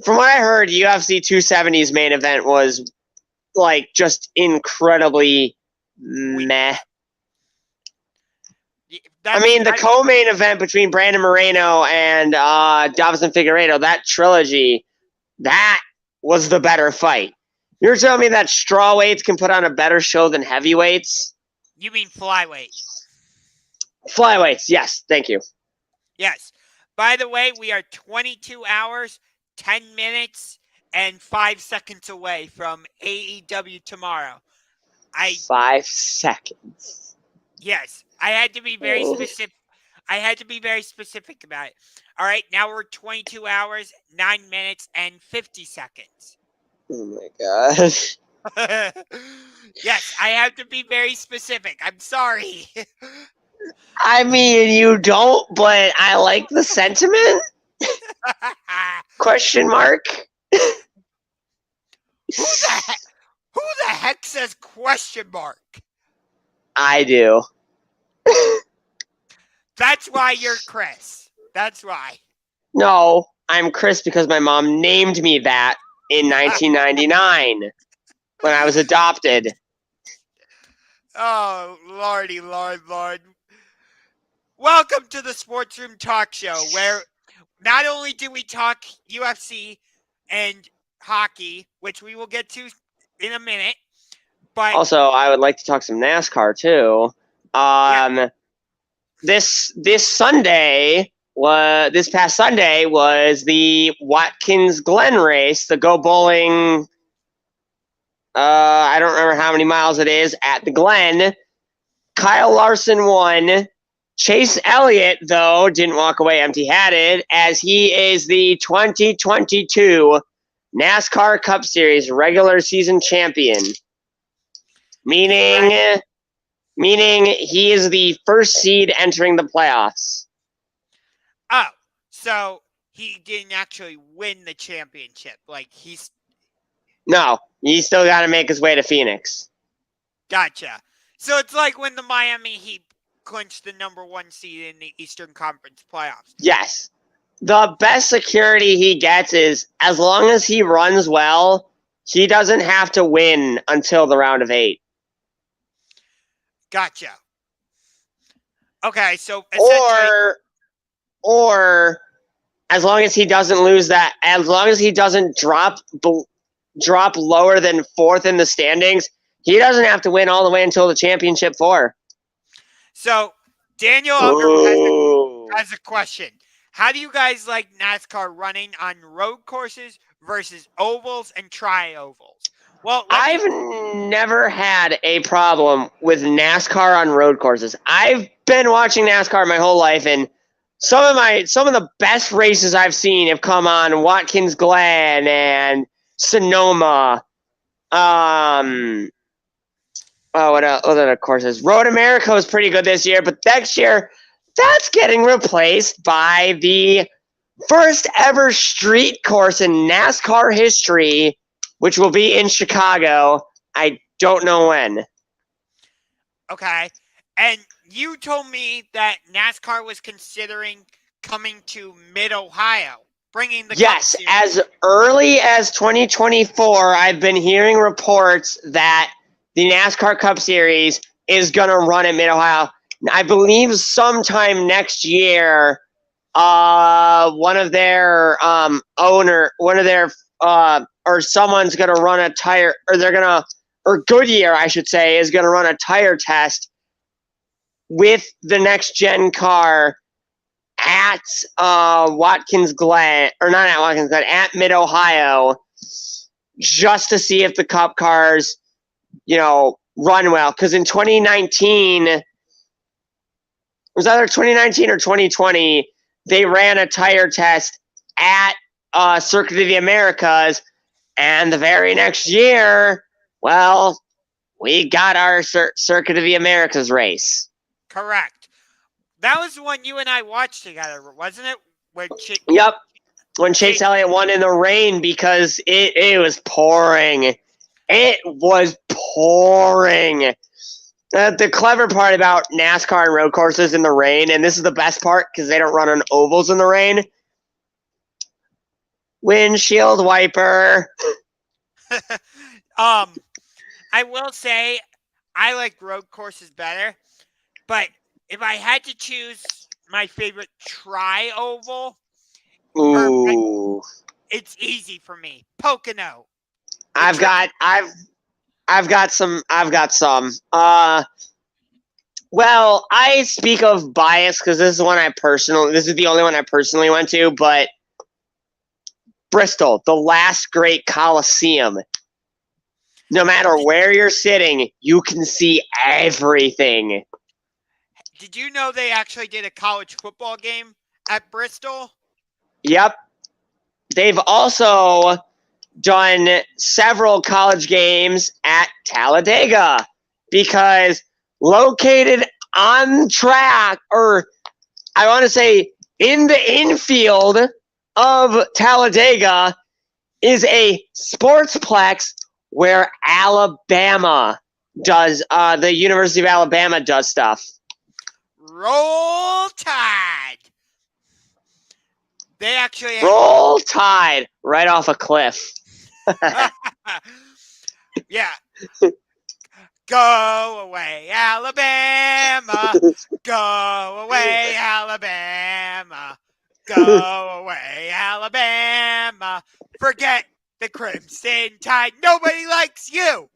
From what I heard, UFC 270's main event was like just incredibly meh. I mean, the co-main event between Brandon Moreno and Davison Figueiredo, that trilogy, that was the better fight. You're telling me that strawweights can put on a better show than heavyweights? You mean flyweight? Flyweights, yes, thank you. Yes. By the way, we are 22 hours, 10 minutes, and 5 seconds away from AEW tomorrow. 5 seconds. Yes, I had to be very specific. I had to be very specific about it. All right, now we're 22 hours, 9 minutes, and 50 seconds. Oh my gosh. Yes, I have to be very specific. I'm sorry. I mean, you don't, but I like the sentiment. Question mark. Who the heck says question mark? I do. That's why you're Chris. That's why. No, I'm Chris because my mom named me that in 1999 when I was adopted. Oh, lordy, Lord. Welcome to the Sports Room Talk Show, where not only do we talk UFC and hockey, which we will get to in a minute, but also I would like to talk some NASCAR too. This past Sunday was the Watkins Glen race, the Go Bowling. I don't remember how many miles it is at the Glen. Kyle Larson won. Chase Elliott, though, didn't walk away empty-handed, as he is the 2022 NASCAR Cup Series regular season champion. Meaning he is the first seed entering the playoffs. Oh, so he didn't actually win the championship. No, he's still got to make his way to Phoenix. Gotcha. So it's like when the Miami Heat clinched the number 1 seed in the Eastern Conference playoffs. Yes. The best security he gets is as long as he runs well, he doesn't have to win until the round of 8. Gotcha. Okay, so or as long as he doesn't lose that, as long as he doesn't drop lower than 4th in the standings, he doesn't have to win all the way until the championship 4. So Daniel Unger has a question. How do you guys like NASCAR running on road courses versus ovals and tri-ovals? Well, I've never had a problem with NASCAR on road courses. I've been watching NASCAR my whole life, and some of the best races I've seen have come on Watkins Glen and Sonoma. What other courses? Road America was pretty good this year, but next year, that's getting replaced by the first ever street course in NASCAR history, which will be in Chicago. I don't know when. Okay. And you told me that NASCAR was considering coming to Mid-Ohio, bringing the Yes, as early as 2024, I've been hearing reports that the NASCAR Cup Series is going to run at Mid-Ohio. I believe sometime next year, one of their or someone's going to run a tire, or Goodyear, I should say, is going to run a tire test with the next gen car at Watkins Glen, or not at Watkins Glen, at Mid-Ohio, just to see if the Cup cars, run well. Because in 2019, it was either 2019 or 2020, they ran a tire test at Circuit of the Americas, and the very next year, well, we got our Circuit of the Americas race. Correct. That was the one you and I watched together, wasn't it? Yep. When Chase Elliott won in the rain because it was pouring. It was pouring. The clever part about NASCAR and road courses in the rain, and this is the best part because they don't run on ovals in the rain, Windshield wiper. I will say I like road courses better, but if I had to choose my favorite tri-oval, Ooh. it's easy for me. Pocono. I've got some. Well, I speak of bias because this is the only one I personally went to, but Bristol, the last great Coliseum. No matter where you're sitting, you can see everything. Did you know they actually did a college football game at Bristol? Yep. They've also done several college games at Talladega because located on track, or I want to say in the infield of Talladega, is a sportsplex where Alabama does, the University of Alabama does stuff. Roll Tide. They actually Roll Tide right off a cliff. Yeah. Go away, Alabama. Go away, Alabama. Go away, Alabama. Forget the Crimson Tide. Nobody likes you.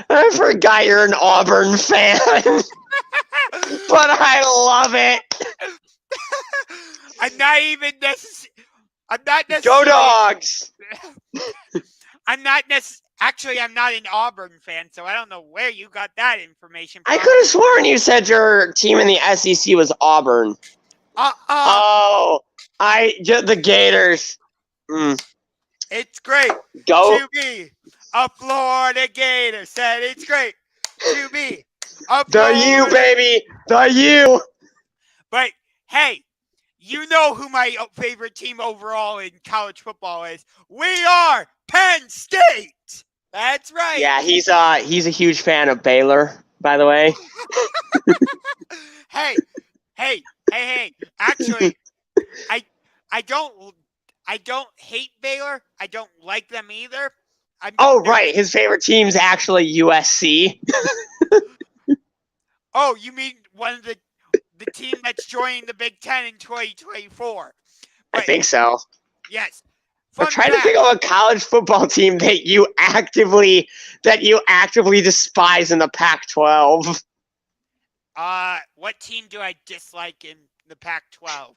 I forgot you're an Auburn fan, but I love it. I'm not even necessarily. Go Dogs! Actually, I'm not an Auburn fan, so I don't know where you got that information from. I could have sworn you said your team in the SEC was Auburn. Oh, the Gators. It's great to be a Florida Gator. Said it's great to be a Florida. The U, baby. The U. But hey, you know who my favorite team overall in college football is. We are Penn State. That's right. Yeah, he's a huge fan of Baylor, by the way. Hey. Actually, I don't hate Baylor. I don't like them either. Right. His favorite team's actually USC. Oh, you mean one of the team that's joining the Big Ten in 2024? I think so. Yes. I'm trying to think of a college football team that you actively despise in the Pac-12. What team do I dislike in the Pac-12?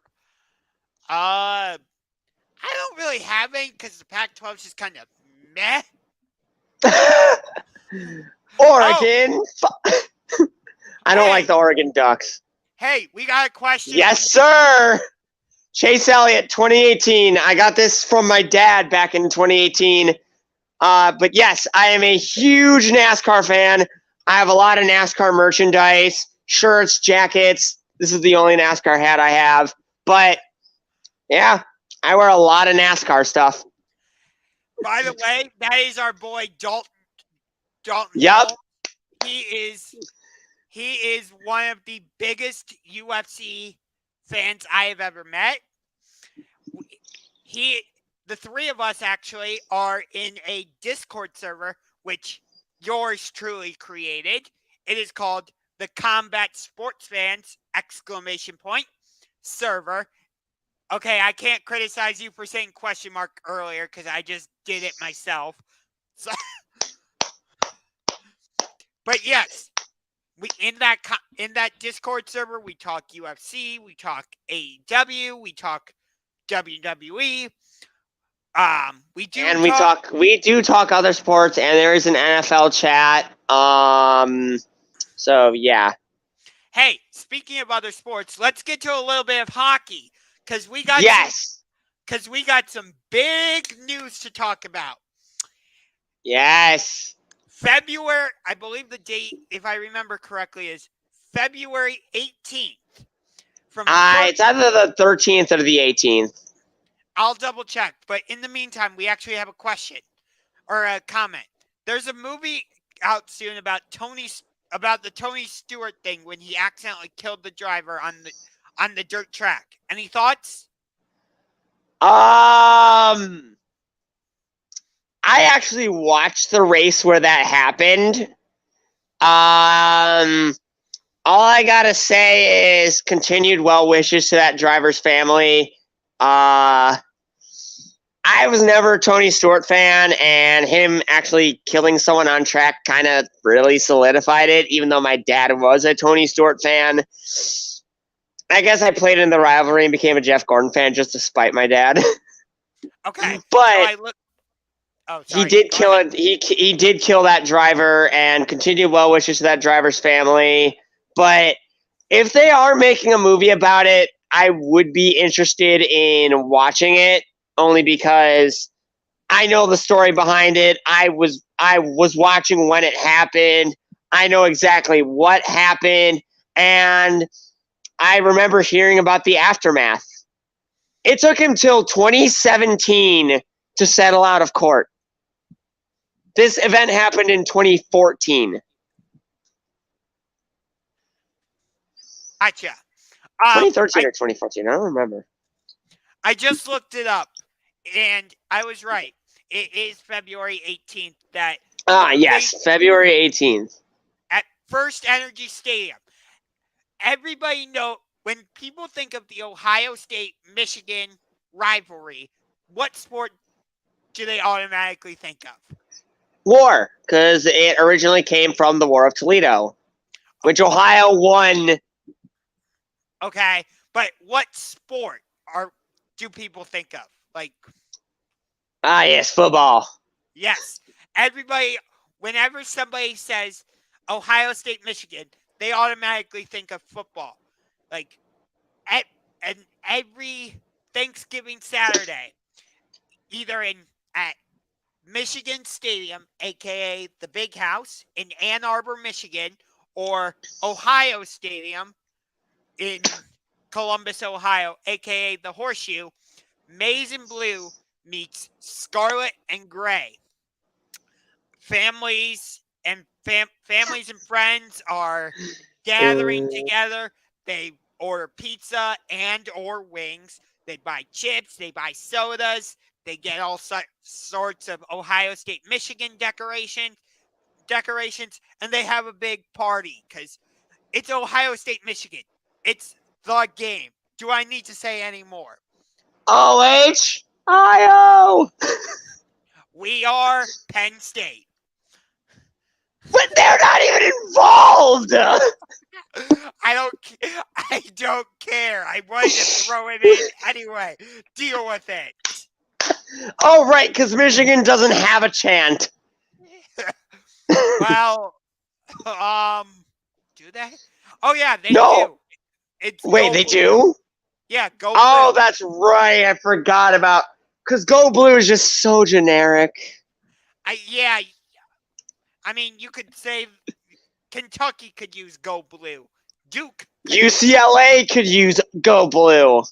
I don't really have any because the Pac-12 is just kind of meh. Oregon. I don't like the Oregon Ducks. Hey, we got a question. Yes, sir. Chase Elliott, 2018. I got this from my dad back in 2018. But yes, I am a huge NASCAR fan. I have a lot of NASCAR merchandise, shirts, jackets. This is the only NASCAR hat I have. But yeah, I wear a lot of NASCAR stuff. By the way, that is our boy Dalton. Yep. He is one of the biggest UFC fans I have ever met. The three of us actually are in a Discord server, which yours truly created. It is called the Combat Sports Fans ! Server. Okay, I can't criticize you for saying question mark earlier because I just did it myself. So, but yes, in that Discord server, we talk UFC, we talk AEW, we talk WWE. We do talk other sports, and there is an NFL chat. So yeah. Hey, speaking of other sports, let's get to a little bit of hockey because we got some big news to talk about. Yes. February, I believe the date, if I remember correctly, is February 18th. It's either the 13th or the 18th. I'll double check. But in the meantime, we actually have a question or a comment. There's a movie out soon about the Tony Stewart thing when he accidentally killed the driver on the dirt track. Any thoughts? I actually watched the race where that happened. All I gotta say is continued well wishes to that driver's family. I was never a Tony Stewart fan, and him actually killing someone on track kind of really solidified it, even though my dad was a Tony Stewart fan. I guess I played in the rivalry and became a Jeff Gordon fan just to spite my dad. Okay. But he did kill it. He did kill that driver, and continued well wishes to that driver's family. But if they are making a movie about it, I would be interested in watching it, only because I know the story behind it. I was watching when it happened. I know exactly what happened, and I remember hearing about the aftermath. It took him till 2017 to settle out of court. This event happened in 2014. Gotcha. 2013 or 2014, I don't remember. I just looked it up, and I was right. It is February 18th that... yes, February 18th. At First Energy Stadium. Everybody know, when people think of the Ohio State-Michigan rivalry, what sport do they automatically think of? War, because it originally came from the War of Toledo, which Ohio won. Okay, but what sport do people think of? Like, yes, football. yes, everybody. Whenever somebody says Ohio State, Michigan, they automatically think of football. Like, and every Thanksgiving Saturday, either at Michigan Stadium, aka the Big House in Ann Arbor, Michigan, or Ohio Stadium in Columbus, Ohio, aka the Horseshoe, Maize and Blue meets Scarlet and Gray. Families and friends are gathering together. They order pizza and or wings. They buy chips. They buy sodas. They get all sorts of Ohio State, Michigan decorations, and they have a big party because it's Ohio State, Michigan. It's the game. Do I need to say any more? OHIO! We are Penn State. But they're not even involved! I don't care. I wanted to throw it in anyway. Deal with it. Oh, right, because Michigan doesn't have a chant. Well, do they? Oh, yeah, they do. Wait, they do? Yeah, Go Blue. Oh, that's right. I forgot about... Because Go Blue is just so generic. Yeah. I mean, you could say Kentucky could use Go Blue. Duke. UCLA could use Go Blue.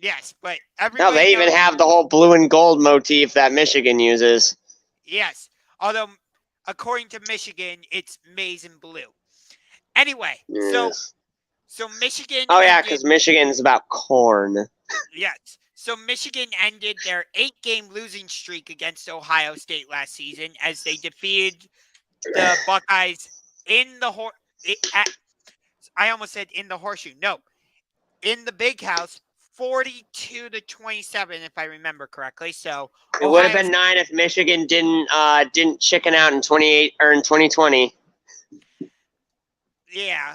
Yes, but everybody they even have the whole blue and gold motif that Michigan uses. Yes, although according to Michigan, it's maize and blue. Anyway, yes. so Michigan... Oh, yeah, because Michigan's about corn. Yes. So Michigan ended their 8-game losing streak against Ohio State last season as they defeated the Buckeyes in the I almost said in the Horseshoe. No, in the Big House, 42-27, if I remember correctly. So it would have been 9 if Michigan didn't chicken out in 2020. Yeah,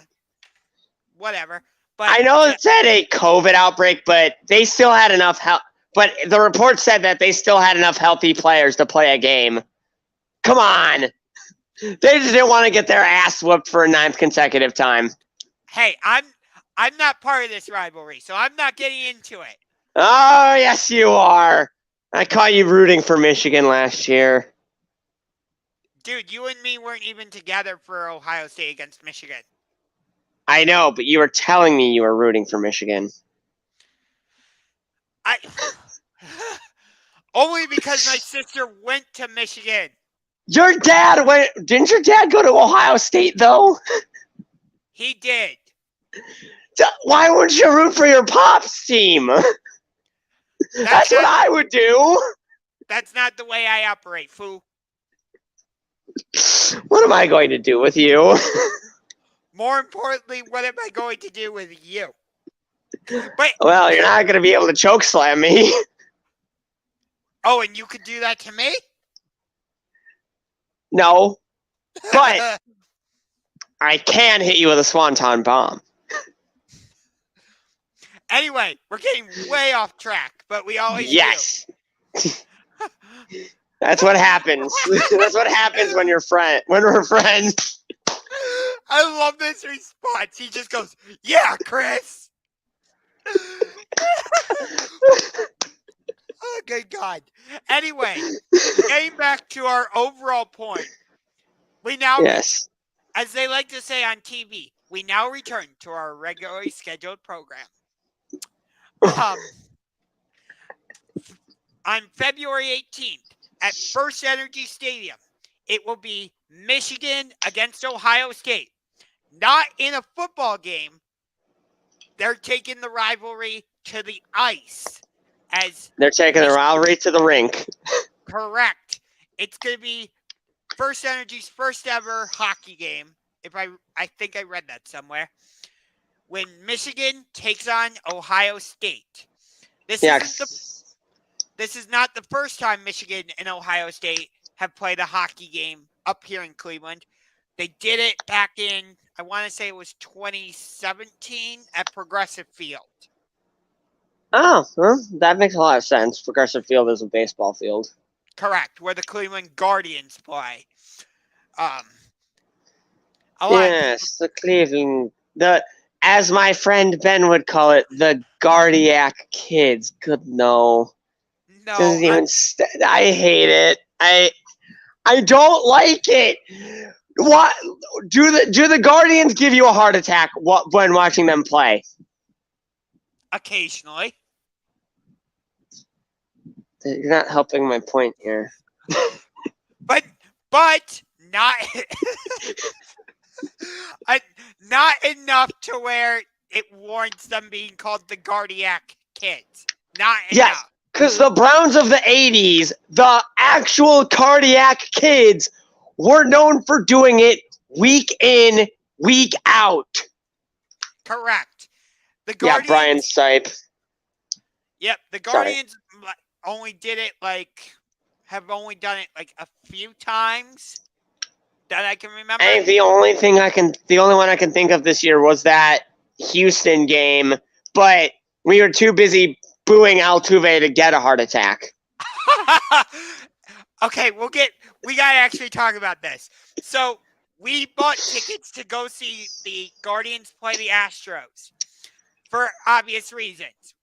whatever. But I know it said a COVID outbreak, but they still had enough help. But the report said that they still had enough healthy players to play a game. Come on. They just didn't want to get their ass whooped for a 9th consecutive time. Hey, I'm not part of this rivalry, so I'm not getting into it. Oh, yes, you are. I caught you rooting for Michigan last year. Dude, you and me weren't even together for Ohio State against Michigan. I know, but you were telling me you were rooting for Michigan. Only because my sister went to Michigan. Your dad went... Didn't your dad go to Ohio State, though? He did. Why wouldn't you root for your Pops team? That's what I would do. That's not the way I operate, fool. What am I going to do with you? More importantly, what am I going to do with you? But Well, you're not going to be able to choke slam me. oh, and you could do that to me? No, but I can hit you with a swanton bomb. Anyway, we're getting way off track, but we always yes. That's what happens. That's what happens when we're friends. I love this response. He just goes, "Yeah, Chris." Oh, good God. Anyway, getting back to our overall point, we now, yes, as they like to say on TV, we now return to our regularly scheduled program. On February 18th at First Energy Stadium, it will be Michigan against Ohio State. Not in a football game. They're taking the rivalry to the ice. As they're taking the rivalry to the rink. Correct. It's going to be First Energy's first ever hockey game. If I think I read that somewhere. When Michigan takes on Ohio State. This is not the first time Michigan and Ohio State have played a hockey game up here in Cleveland. They did it back in, I want to say it was 2017 at Progressive Field. Oh, well, that makes a lot of sense. Progressive Field is a baseball field. Correct, where the Cleveland Guardians play. Yes, the Cleveland, as my friend Ben would call it, the Guardiac Kids. Good no. No, doesn't even. I hate it. I don't like it. What do the Guardians give you a heart attack when watching them play? Occasionally. You're not helping my point here. but not not enough to where it warrants them being called the Guardiac Kids. Not enough. Because the Browns of the 80s, the actual Cardiac Kids, were known for doing it week in, week out. Correct. The Guardians, Brian Stipe. Yep, the Guardians only did it have only done it a few times that I can remember. I think the only one I can think of this year was that Houston game, but we were too busy booing Altuve to get a heart attack. Okay, we gotta actually talk about this. So we bought tickets to go see the Guardians play the Astros for obvious reasons.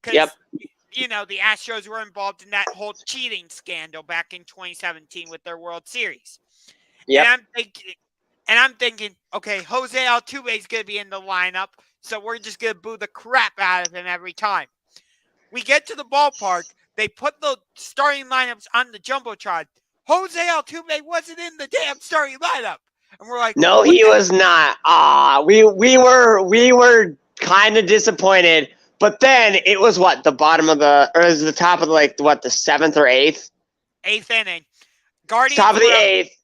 Because the Astros were involved in that whole cheating scandal back in 2017 with their World Series. Yep. And I'm thinking, okay, Jose Altuve is gonna be in the lineup, so we're just gonna boo the crap out of him every time. We get to the ballpark. They put the starting lineups on the Jumbotron. Jose Altuve wasn't in the damn starting lineup. And we're like, no, he was not. We were kind of disappointed. But then it was the top of the seventh or eighth? Eighth inning. Guardians top of the eighth.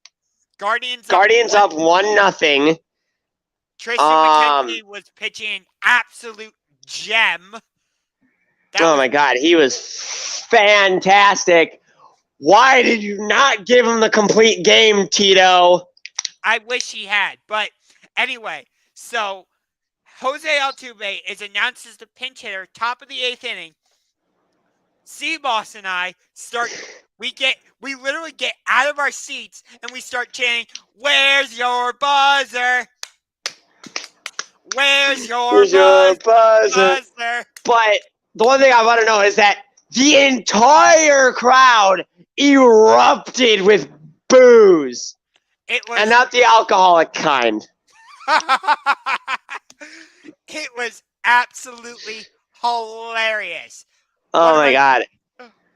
Guardians up 1-0. Tristan McKenzie was pitching absolute gem. My God, he was fantastic. Why did you not give him the complete game, Tito? I wish he had. But anyway, so Jose Altuve is announced as the pinch hitter, top of the eighth inning. Seaboss and I we literally get out of our seats and we start chanting, "Where's your buzzer? Where's your buzzer?" But the one thing I want to know is that the entire crowd erupted with boos. And not the alcoholic kind. It was absolutely hilarious. Oh my God.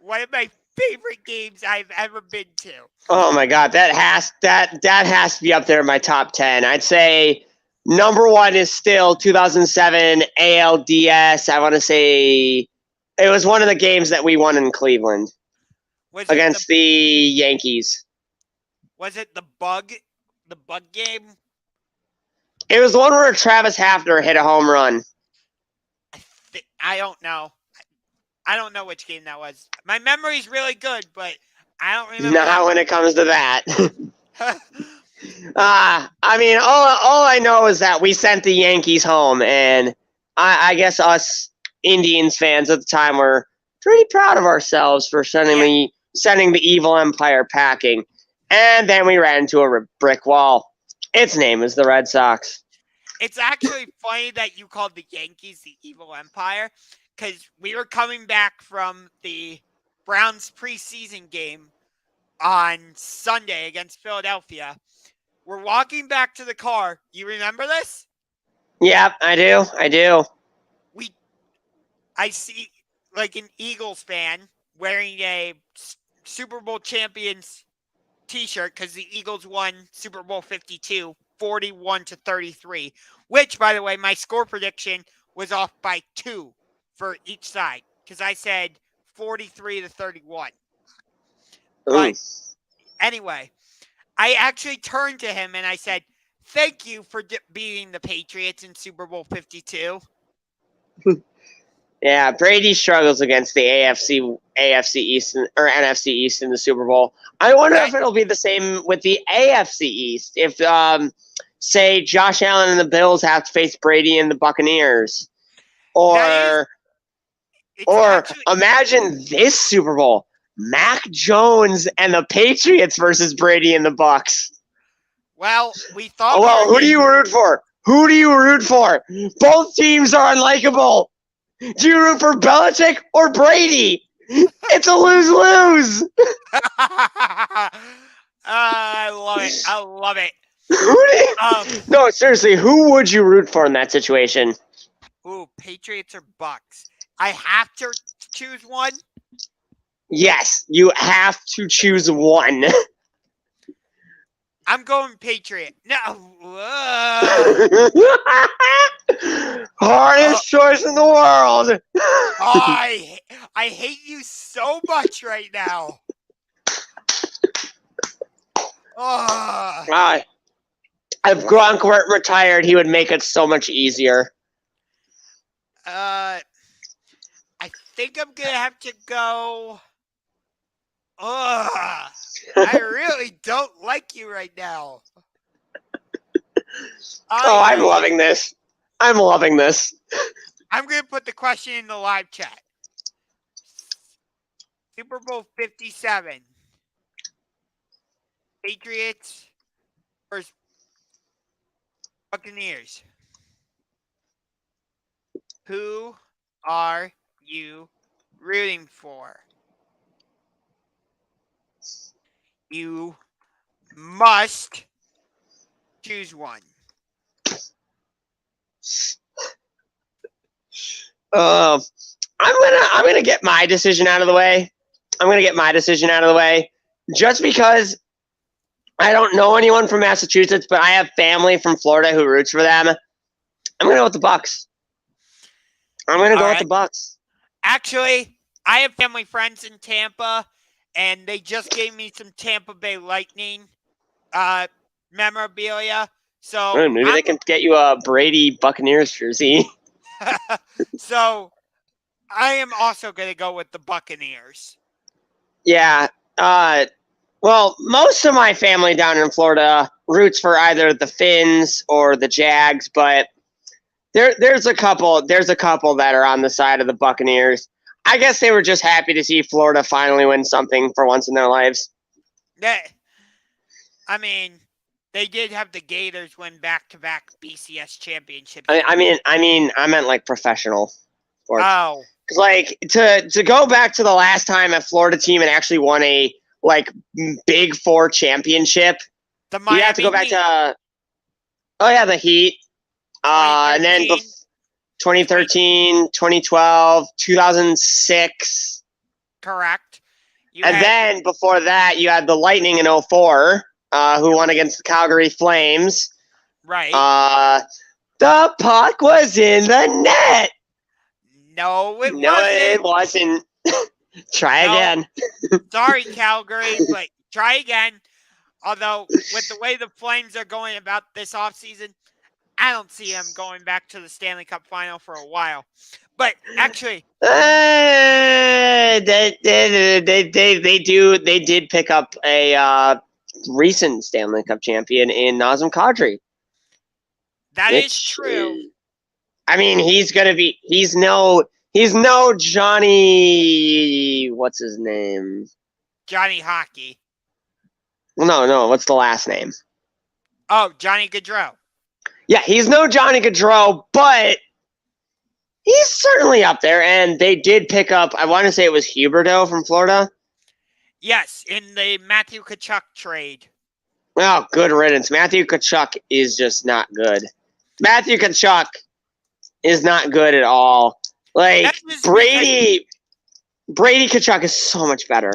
One of my favorite games I've ever been to. Oh my God. That has to be up there in my top 10. I'd say number one is still 2007 ALDS. I want to say It was one of the games that we won in Cleveland against the Yankees. Was it the bug game? It was the one where Travis Hafner hit a home run. I don't know. I don't know which game that was. My memory's really good, but I don't remember. Not when it comes to that. I mean, all I know is that we sent the Yankees home, and I guess us Indians fans at the time were pretty proud of ourselves for sending the evil empire packing. And then we ran into a brick wall. Its name is the Red Sox. It's actually funny that you called the Yankees the evil empire, because we were coming back from the Browns preseason game on Sunday against Philadelphia. We're walking back to the car. You remember this? Yep, I do. I see like an Eagles fan wearing a Super Bowl champions t-shirt because the Eagles won Super Bowl 52, 41-33, which, by the way, my score prediction was off by 2 for each side because I said 43-31. But anyway, I actually turned to him and I said, "Thank you for beating the Patriots in Super Bowl 52." Yeah, Brady struggles against the AFC East or NFC East in the Super Bowl. I wonder if it'll be the same with the AFC East. If, say, Josh Allen and the Bills have to face Brady and the Buccaneers, or imagine this Super Bowl: Mac Jones and the Patriots versus Brady and the Bucs. Well, we thought. Well, who do you root for? Both teams are unlikable. Do you root for Belichick or Brady? It's a lose-lose. I love it. No, seriously, who would you root for in that situation? Ooh, Patriots or Bucks? I have to choose one? Yes, you have to choose one. I'm going Patriot. No. Hardest choice in the world. I hate you so much right now. If Gronk weren't retired, he would make it so much easier. I think I'm going to have to go. I really don't like you right now. I'm loving this. I'm going to put the question in the live chat. Super Bowl 57. Patriots versus Buccaneers. Who are you rooting for? You must choose one. I'm gonna get my decision out of the way. Just because I don't know anyone from Massachusetts, but I have family from Florida who roots for them. I'm gonna go with the Bucks. With the Bucks. Actually, I have family friends in Tampa, and they just gave me some Tampa Bay Lightning memorabilia. So maybe they can get you a Brady Buccaneers jersey. So I am also going to go with the Buccaneers. Yeah. Well, most of my family down in Florida roots for either the Finns or the Jags, but there's a couple that are on the side of the Buccaneers. I guess they were just happy to see Florida finally win something for once in their lives. Yeah. I mean, they did have the Gators win back-to-back BCS championships. I meant like professional sports. Oh. Because like to go back to the last time a Florida team had actually won a like Big Four championship, you have to go back to the Heat. And then 2013, 2012, 2006. Correct. Then before that, you had the Lightning in 2004, who won against the Calgary Flames. Right. The puck was in the net. No, it No, it wasn't. wasn't. Try again. Sorry, Calgary, but try again. Although, with the way the Flames are going about this offseason, I don't see them going back to the Stanley Cup final for a while. But actually, they did pick up a recent Stanley Cup champion in Nazem Kadri. that is true. I mean, he's no Johnny. What's his name? Johnny Hockey. No. What's the last name? Oh, Johnny Gaudreau. Yeah, he's no Johnny Gaudreau, but he's certainly up there. And they did pick up, I want to say it was Huberdeau from Florida. Yes, in the Matthew Tkachuk trade. Well, good riddance. Matthew Tkachuk is just not good. Matthew Tkachuk is not good at all. Like, Brady Tkachuk is so much better.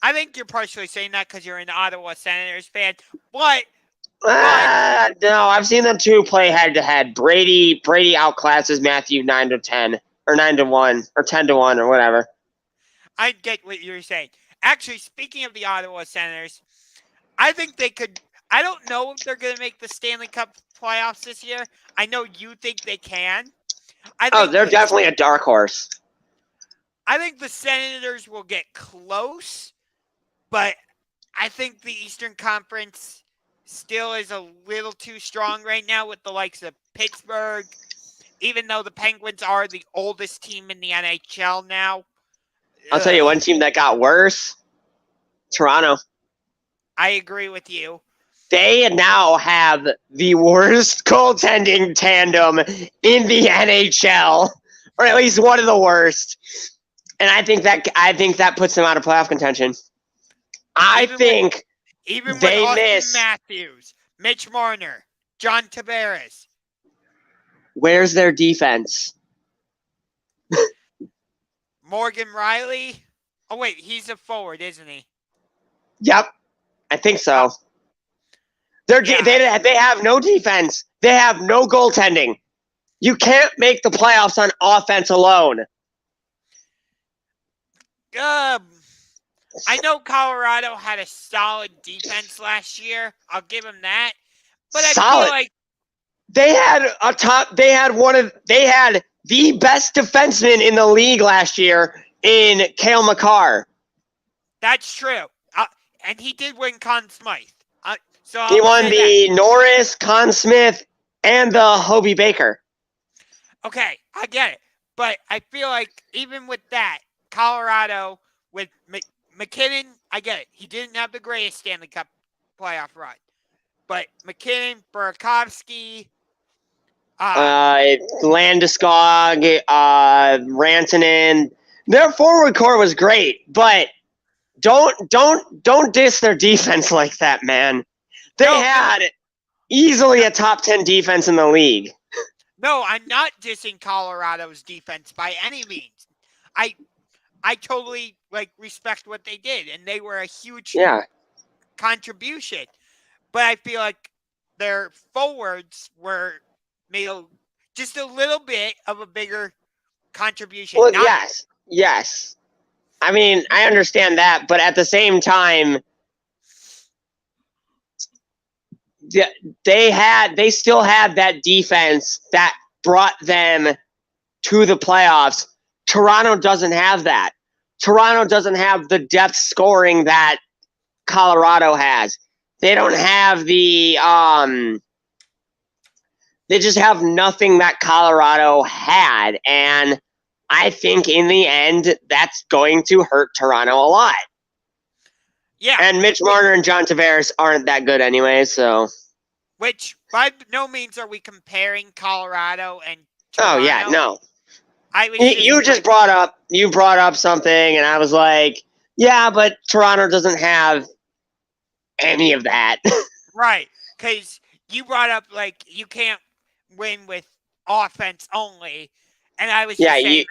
I think you're partially saying that because you're an Ottawa Senators fan, but no, I've seen them two play head to head. Brady outclasses Matthew 9-10 or 9-1 or 10-1 or whatever. I get what you're saying. Actually, speaking of the Ottawa Senators, I think they could. I don't know if they're going to make the Stanley Cup playoffs this year. I know you think they can. They're definitely a dark horse. I think the Senators will get close, but I think the Eastern Conference still is a little too strong right now with the likes of Pittsburgh, even though the Penguins are the oldest team in the NHL now. I'll tell you one team that got worse, Toronto. I agree with you. They now have the worst goaltending tandem in the NHL, or at least one of the worst. And I think that puts them out of playoff contention. Even with they Austin miss Matthews, Mitch Marner, John Tavares. Where's their defense? Morgan Riley. Oh wait, he's a forward, isn't he? Yep, I think so. They have no defense. They have no goaltending. You can't make the playoffs on offense alone. I know Colorado had a solid defense last year. I'll give them that. But I feel like they had the best defenseman in the league last year in Cale Makar. That's true. And he did win Conn Smythe. He won the Norris, Conn Smith, and the Hobie Baker. Okay, I get it. But I feel like even with that, Colorado with McKinnon, I get it. He didn't have the greatest Stanley Cup playoff run. But McKinnon, Burakovsky, Landeskog, Rantanen, their forward core was great, but don't diss their defense like that, man. They had easily a top 10 defense in the league. No, I'm not dissing Colorado's defense by any means. I totally respect what they did, and they were a huge contribution. But I feel like their forwards were made just a little bit of a bigger contribution. Well, yes. I mean, I understand that, but at the same time, they still had that defense that brought them to the playoffs. Toronto doesn't have that. Toronto doesn't have the depth scoring that Colorado has. They don't have they just have nothing that Colorado had, and I think in the end that's going to hurt Toronto a lot. Yeah. And Mitch Marner and John Tavares aren't that good anyway, so. Which, by no means are we comparing Colorado and Toronto. Oh, yeah, no. You brought up something, and I was like, yeah, but Toronto doesn't have any of that. Right, because you brought up, you can't win with offense only, and I was just saying,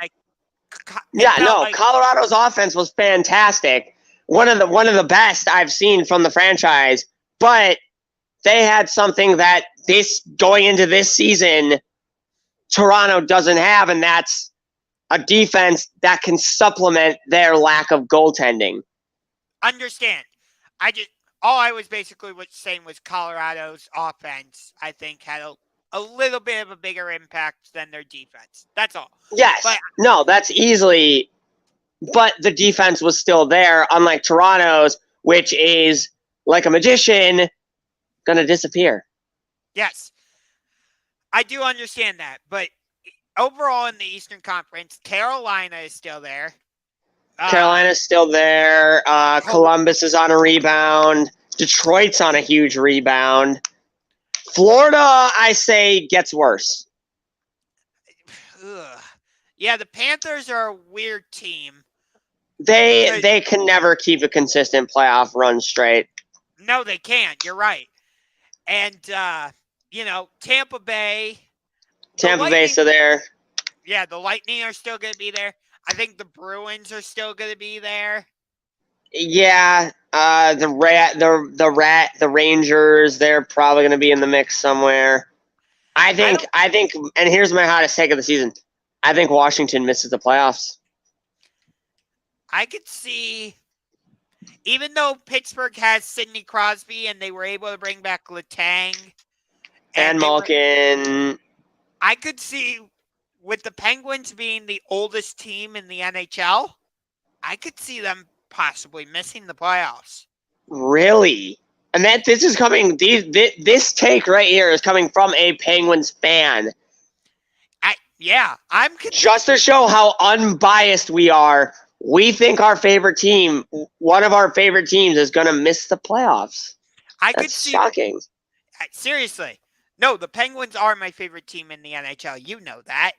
Colorado's offense was fantastic. One of the best I've seen from the franchise, but they had something that going into this season, Toronto doesn't have, and that's a defense that can supplement their lack of goaltending. Understand. All I was basically saying was Colorado's offense, I think, had a little bit of a bigger impact than their defense. That's all. Yes. But no, that's easily. But the defense was still there, unlike Toronto's, which is like a magician, going to disappear. Yes. I do understand that. But overall in the Eastern Conference, Carolina is still there. Carolina's still there. Columbus is on a rebound. Detroit's on a huge rebound. Florida, I say, gets worse. Ugh. Yeah, the Panthers are a weird team. They can never keep a consistent playoff run straight. No, they can't. You're right. And, Tampa Bay. Tampa Bay's still there. Yeah, the Lightning are still going to be there. I think the Bruins are still going to be there. Yeah, the Rangers, they're probably going to be in the mix somewhere. I think, and here's my hottest take of the season. I think Washington misses the playoffs. I could see, even though Pittsburgh has Sidney Crosby and they were able to bring back Letang and Malkin, I could see, with the Penguins being the oldest team in the NHL, I could see them possibly missing the playoffs. Really? And this is coming. This take right here is coming from a Penguins fan. I'm just to show how unbiased we are. We think our favorite team, one of our favorite teams, is going to miss the playoffs. That's shocking. Seriously. No, the Penguins are my favorite team in the NHL. You know that.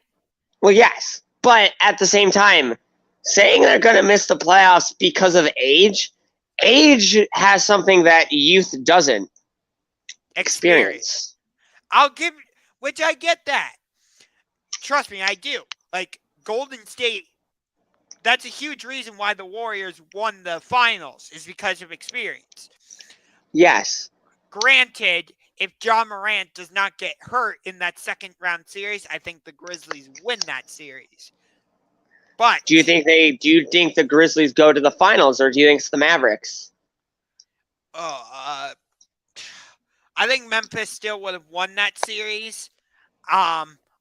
Well, yes. But at the same time, saying they're going to miss the playoffs because of age has something that youth doesn't. Experience. Which I get that. Trust me, I do. Like, Golden State, that's a huge reason why the Warriors won the finals, is because of experience. Yes. Granted, if John Morant does not get hurt in that second round series, I think the Grizzlies win that series. But do you think the Grizzlies go to the finals, or do you think it's the Mavericks? I think Memphis still would have won that series.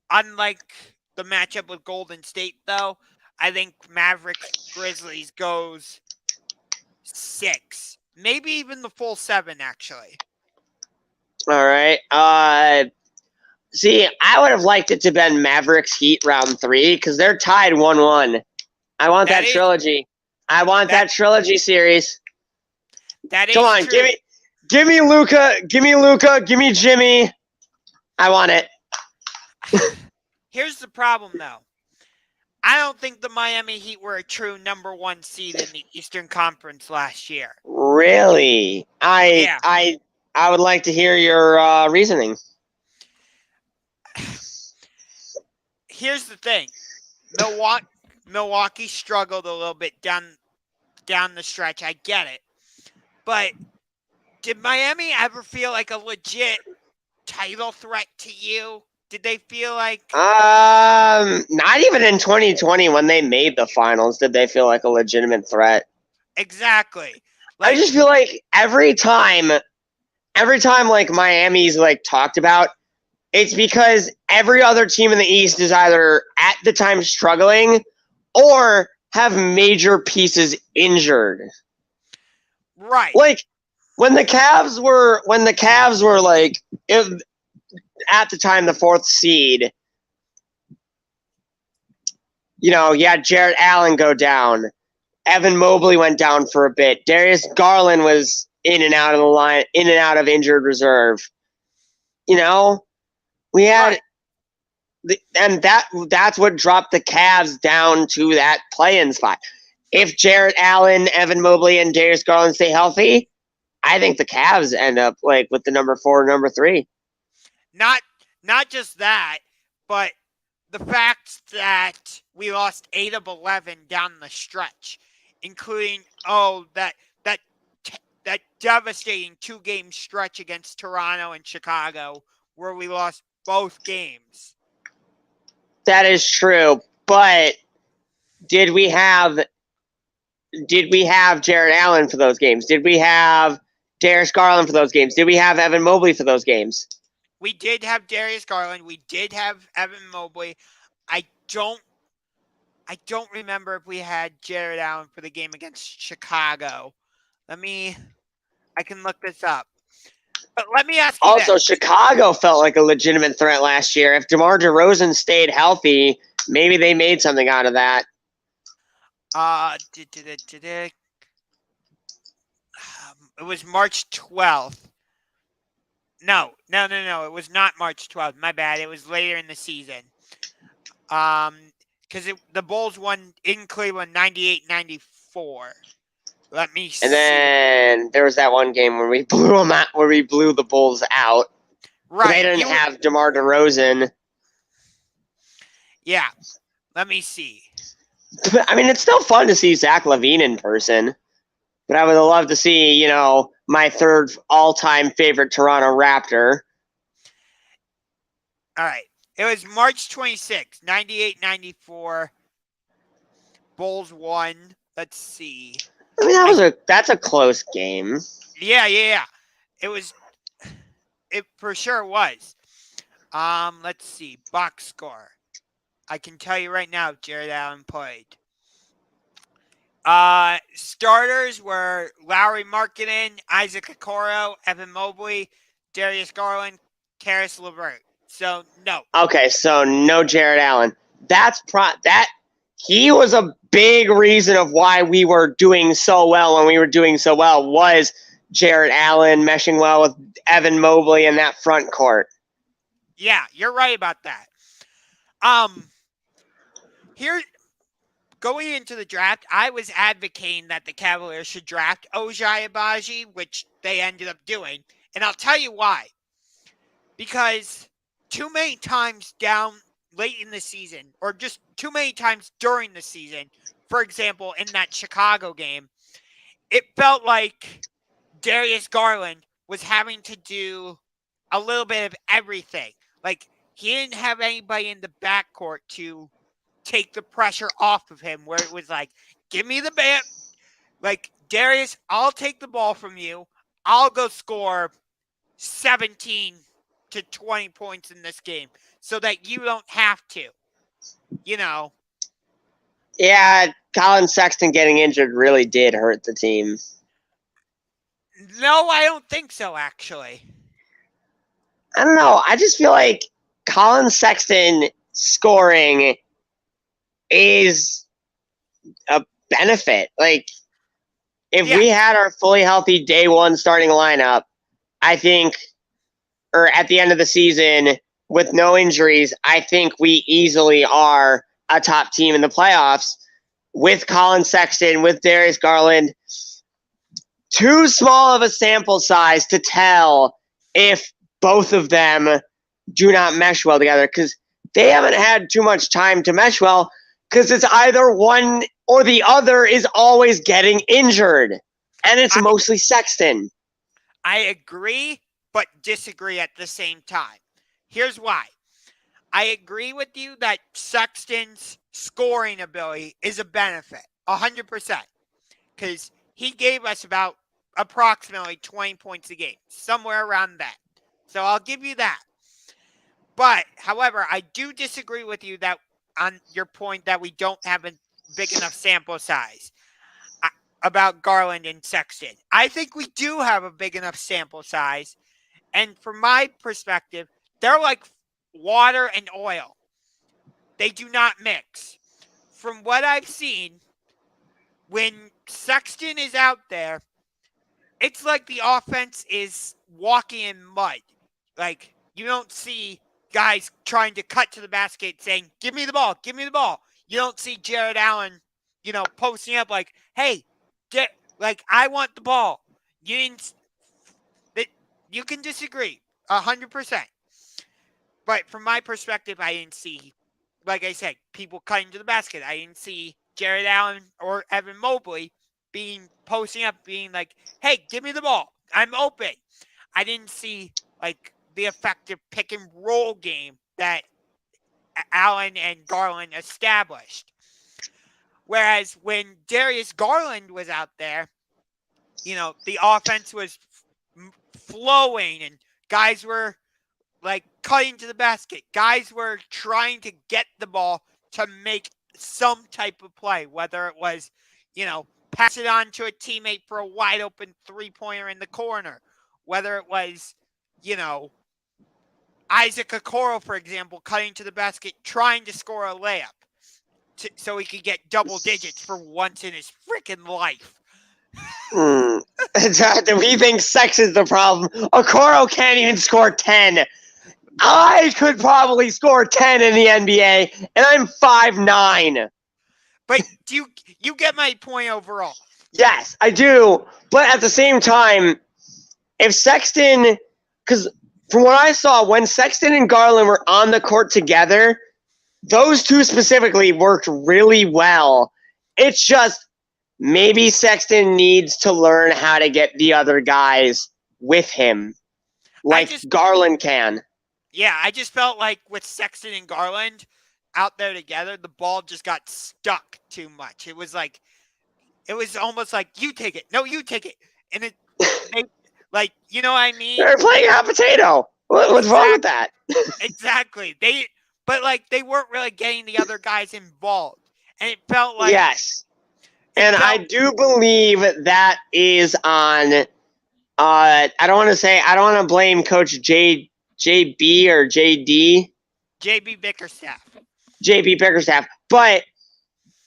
Unlike the matchup with Golden State, though, I think Mavericks Grizzlies goes 6, maybe even the full 7, actually. All right. See, I would have liked it to have been Mavericks Heat round 3 because they're tied 1-1. I want that trilogy. I want that trilogy series. That is Come on, true. give me Luka, give me Jimmy. I want it. Here's the problem, though. I don't think the Miami Heat were a true number 1 seed in the Eastern Conference last year. Really? I would like to hear your reasoning. Here's the thing. Milwaukee struggled a little bit down the stretch. I get it. But did Miami ever feel like a legit title threat to you? Did they feel like... not even in 2020 when they made the finals did they feel like a legitimate threat. Exactly. I just feel like every time like Miami's like talked about, it's because every other team in the East is either at the time struggling or have major pieces injured. Right. Like when the Cavs were like at the time the 4th seed, you had Jarrett Allen go down. Evan Mobley went down for a bit. Darius Garland was in and out of the line, in and out of injured reserve. We had, and that's what dropped the Cavs down to that play-in spot. If Jarrett Allen, Evan Mobley, and Darius Garland stay healthy, I think the Cavs end up like with the number 4, number 3. Not just that, but the fact that we lost 8 of 11 down the stretch, including that devastating 2-game stretch against Toronto and Chicago where we lost both games. That is true, but did we have Jared Allen for those games? Did we have Darius Garland for those games? Did we have Evan Mobley for those games? We did have Darius Garland. We did have Evan Mobley. I don't remember if we had Jared Allen for the game against Chicago. I can look this up. But let me ask you Also, this. Chicago felt like a legitimate threat last year. If DeMar DeRozan stayed healthy, maybe they made something out of that. It was March 12th. No. It was not March 12th. My bad. It was later in the season. Because the Bulls won in Cleveland 98-94. Let me see. And then there was that one game where we blew them out, where we blew the Bulls out. Right. They didn't have DeMar DeRozan. Yeah. Let me see. I mean, it's still fun to see Zach LaVine in person. But I would love to see, my third all-time favorite Toronto Raptor. All right. It was March 26th, 98-94. Bulls won. Let's see. I mean, that's a close game. Yeah. It for sure was. Let's see. Box score. I can tell you right now, Jared Allen played. Starters were Lauri Markkanen, Isaac Okoro, Evan Mobley, Darius Garland, Karis LeVert. So no. Okay, so no Jared Allen. He was a big reason of why we were doing so well when we were doing so well was Jared Allen meshing well with Evan Mobley in that front court. Yeah, you're right about that. Here, going into the draft, I was advocating that the Cavaliers should draft Ojai Abaji, which they ended up doing. And I'll tell you why. Because too many times down late in the season, or just too many times during the season, for example, in that Chicago game, it felt like Darius Garland was having to do a little bit of everything. Like, he didn't have anybody in the backcourt to take the pressure off of him, where it was like, give me the bat. Like, Darius, I'll take the ball from you. I'll go score 17 to 20 points in this game so that you don't have to. Yeah, Colin Sexton getting injured really did hurt the team. No, I don't think so, actually. I don't know. I just feel like Colin Sexton scoring is a benefit. Like, if we had our fully healthy day one starting lineup, I think, or at the end of the season with no injuries, I think we easily are a top team in the playoffs with Colin Sexton, with Darius Garland. Too small of a sample size to tell if both of them do not mesh well together, because they haven't had too much time to mesh well, because it's either one or the other is always getting injured, and it's mostly Sexton. I agree, but disagree at the same time. Here's why. I agree with you that Sexton's scoring ability is a benefit, 100%, because he gave us about approximately 20 points a game, somewhere around that. So I'll give you that. But, however, I do disagree with you that on your point that we don't have a big enough sample size about Garland and Sexton. I think we do have a big enough sample size. And from my perspective, they're like water and oil. They do not mix. From what I've seen, when Sexton is out there, it's like the offense is walking in mud. Like, you don't see guys trying to cut to the basket saying, give me the ball, give me the ball. You don't see Jared Allen, posting up like, hey, I want the ball. You can disagree 100%. But from my perspective, I didn't see, like I said, people cutting to the basket. I didn't see Jared Allen or Evan Mobley posting up, being like, hey, give me the ball. I'm open. I didn't see like the effective pick and roll game that Allen and Garland established. Whereas when Darius Garland was out there, the offense was flowing and guys were like cutting to the basket. Guys were trying to get the ball to make some type of play, whether it was, pass it on to a teammate for a wide open 3-pointer in the corner, whether it was, Isaac Okoro, for example, cutting to the basket, trying to score a layup so he could get double digits for once in his freaking life. We think sex is the problem. Okoro can't even score 10. I could probably score 10 in the NBA, and I'm 5'9". But do you get my point overall? Yes, I do. But at the same time, if Sexton, because from what I saw, when Sexton and Garland were on the court together, those two specifically worked really well. It's just maybe Sexton needs to learn how to get the other guys with him, like Garland can. Yeah, I just felt like with Sexton and Garland out there together, the ball just got stuck too much. It was almost like, you take it. No, you take it. And you know what I mean? They're playing hot potato. What's wrong with that? Exactly. They weren't really getting the other guys involved. And it felt like... Yes. And I do believe that is on... I don't want to blame Coach JB or JD. JB Bickerstaff. JB Bickerstaff. But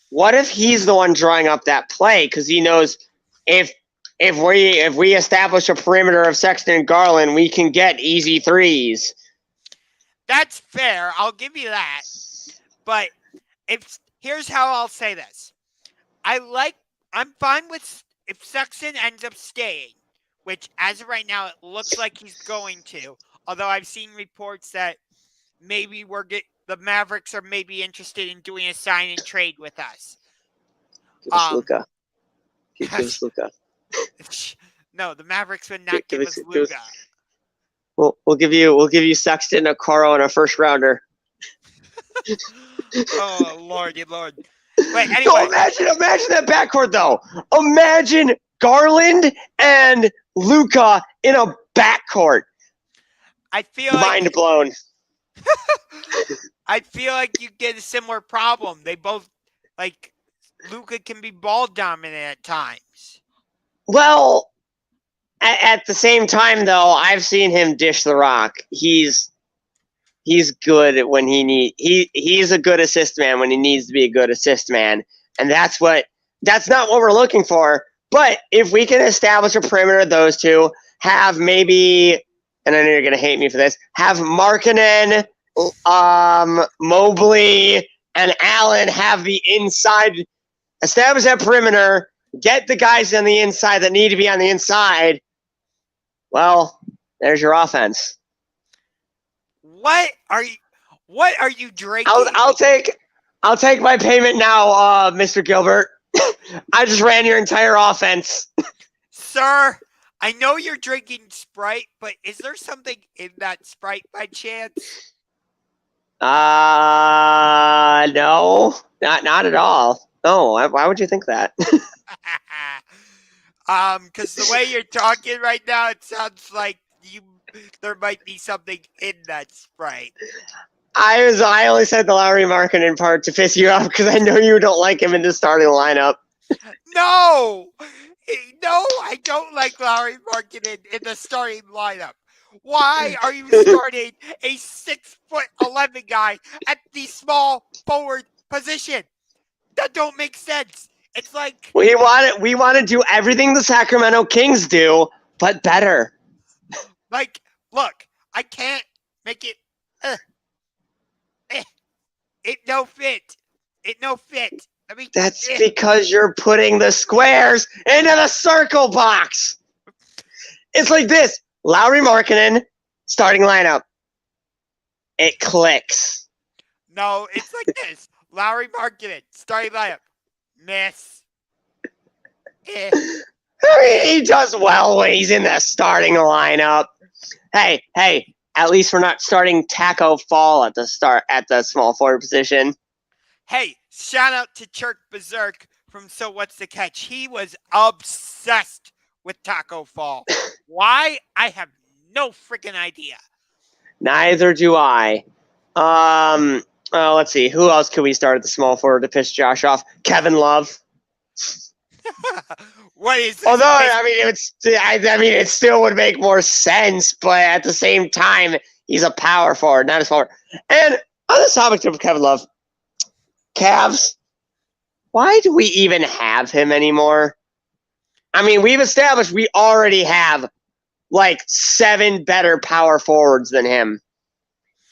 what if he's the one drawing up that play? Because he knows if we establish a perimeter of Sexton and Garland, we can get easy threes. That's fair. I'll give you that. But here's how I'll say this. I'm fine with if Sexton ends up staying, which as of right now it looks like he's going to. Although I've seen reports that maybe the Mavericks are maybe interested in doing a sign and trade with us. Give us Luka. Give us Luka. No, the Mavericks would not give us Luka. We'll give you Sexton, Okoro, and a first rounder. Oh Lordy Lord. But anyway, so imagine that backcourt though. Imagine Garland and Luka in a backcourt. I feel mind blown. I feel like you get a similar problem. They both Luka can be ball dominant at times. Well, at the same time though, I've seen him dish the rock. He's good when he's a good assist man when he needs to be a good assist man. And that's not what we're looking for. But if we can establish a perimeter of those two, have maybe, and I know you're going to hate me for this, have Markkanen, Mobley, and Allen have the inside, establish that perimeter, get the guys on the inside that need to be on the inside, well, there's your offense. What are you drinking? I'll take my payment now, Mr. Gilbert. I just ran your entire offense. Sir, I know you're drinking Sprite, but is there something in that Sprite by chance? No. Not at all. No, why would you think that? Because the way you're talking right now, it sounds like there might be something in that Sprite. I only said the Lauri Markkanen part to piss you off because I know you don't like him in the starting lineup. No, I don't like Lauri Markkanen in the starting lineup. Why are you starting a 6'11" guy at the small forward position? That don't make sense. It's like we want to do everything the Sacramento Kings do, but better. Look, I can't make it. It no fit. That's because you're putting the squares into the circle box. It's like this. Lauri Markkanen, starting lineup. It clicks. No, it's like this. Lauri Markkanen, starting lineup. Miss. He does well when he's in the starting lineup. Hey, at least we're not starting Taco Fall at the small forward position. Hey, shout out to Chirk Berserk from So What's the Catch. He was obsessed with Taco Fall. Why? I have no freaking idea. Neither do I. Let's see. Who else could we start at the small forward to piss Josh off? Kevin Love. What is this? Although it still would make more sense, but at the same time, he's a power forward, not a forward. And on the topic of Kevin Love, Cavs. Why do we even have him anymore? I mean, we've established we already have like 7 better power forwards than him.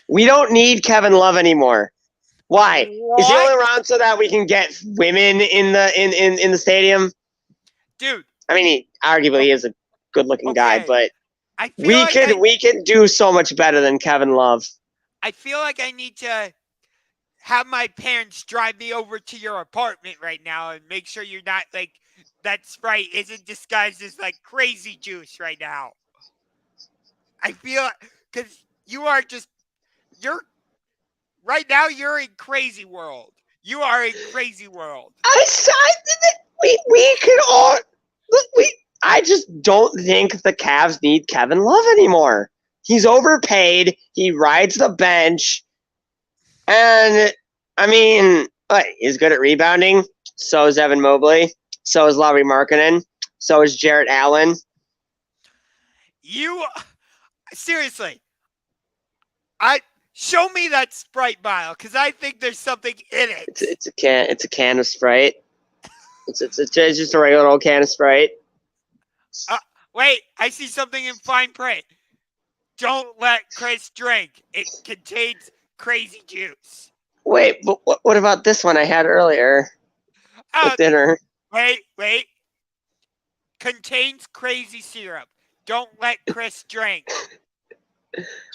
We don't need Kevin Love anymore. Why? What? Is he only around so that we can get women in the stadium? Dude. I mean, he arguably is a good-looking guy, but we could do so much better than Kevin Love. I feel like I need to have my parents drive me over to your apartment right now and make sure you're not like that Sprite isn't disguised as like crazy juice right now. I feel because you're right now you're in crazy world. You are in crazy world. We could all I just don't think the Cavs need Kevin Love anymore. He's overpaid. He rides the bench. And, I mean, he's good at rebounding. So is Evan Mobley. So is Lauri Markkanen. So is Jarrett Allen. Seriously, show me that Sprite bottle because I think there's something in it. It's a can of Sprite. It's just a regular old can of Sprite. Wait, I see something in fine print. Don't let Chris drink. It contains crazy juice. Wait, but what about this one I had earlier at dinner? Wait. Contains crazy syrup. Don't let Chris drink.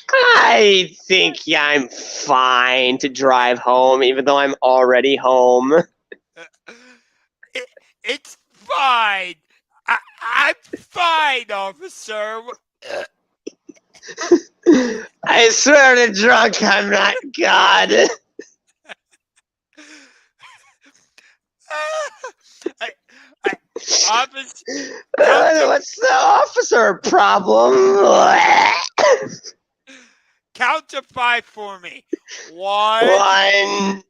I think I'm fine to drive home, even though I'm already home. It's fine. I'm fine, officer. I swear to drunk, I'm not God. Officer, what's the officer problem? Count to 5 for me. 1,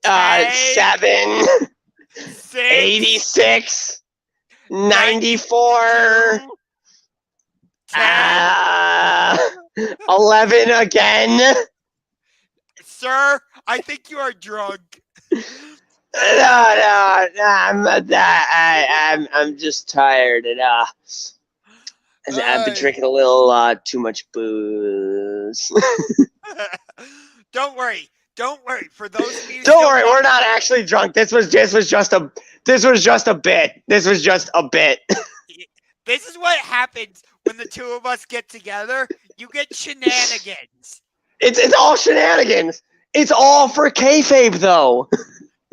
7, 6, 86, 94, 10, 11 again. Sir, I think you are drunk. No, I'm just tired and I've been drinking a little too much booze. Don't worry. For those of you, don't worry, we're not actually drunk. This was just a bit. This is what happens when the two of us get together. You get shenanigans. It's all shenanigans. It's all for kayfabe, though.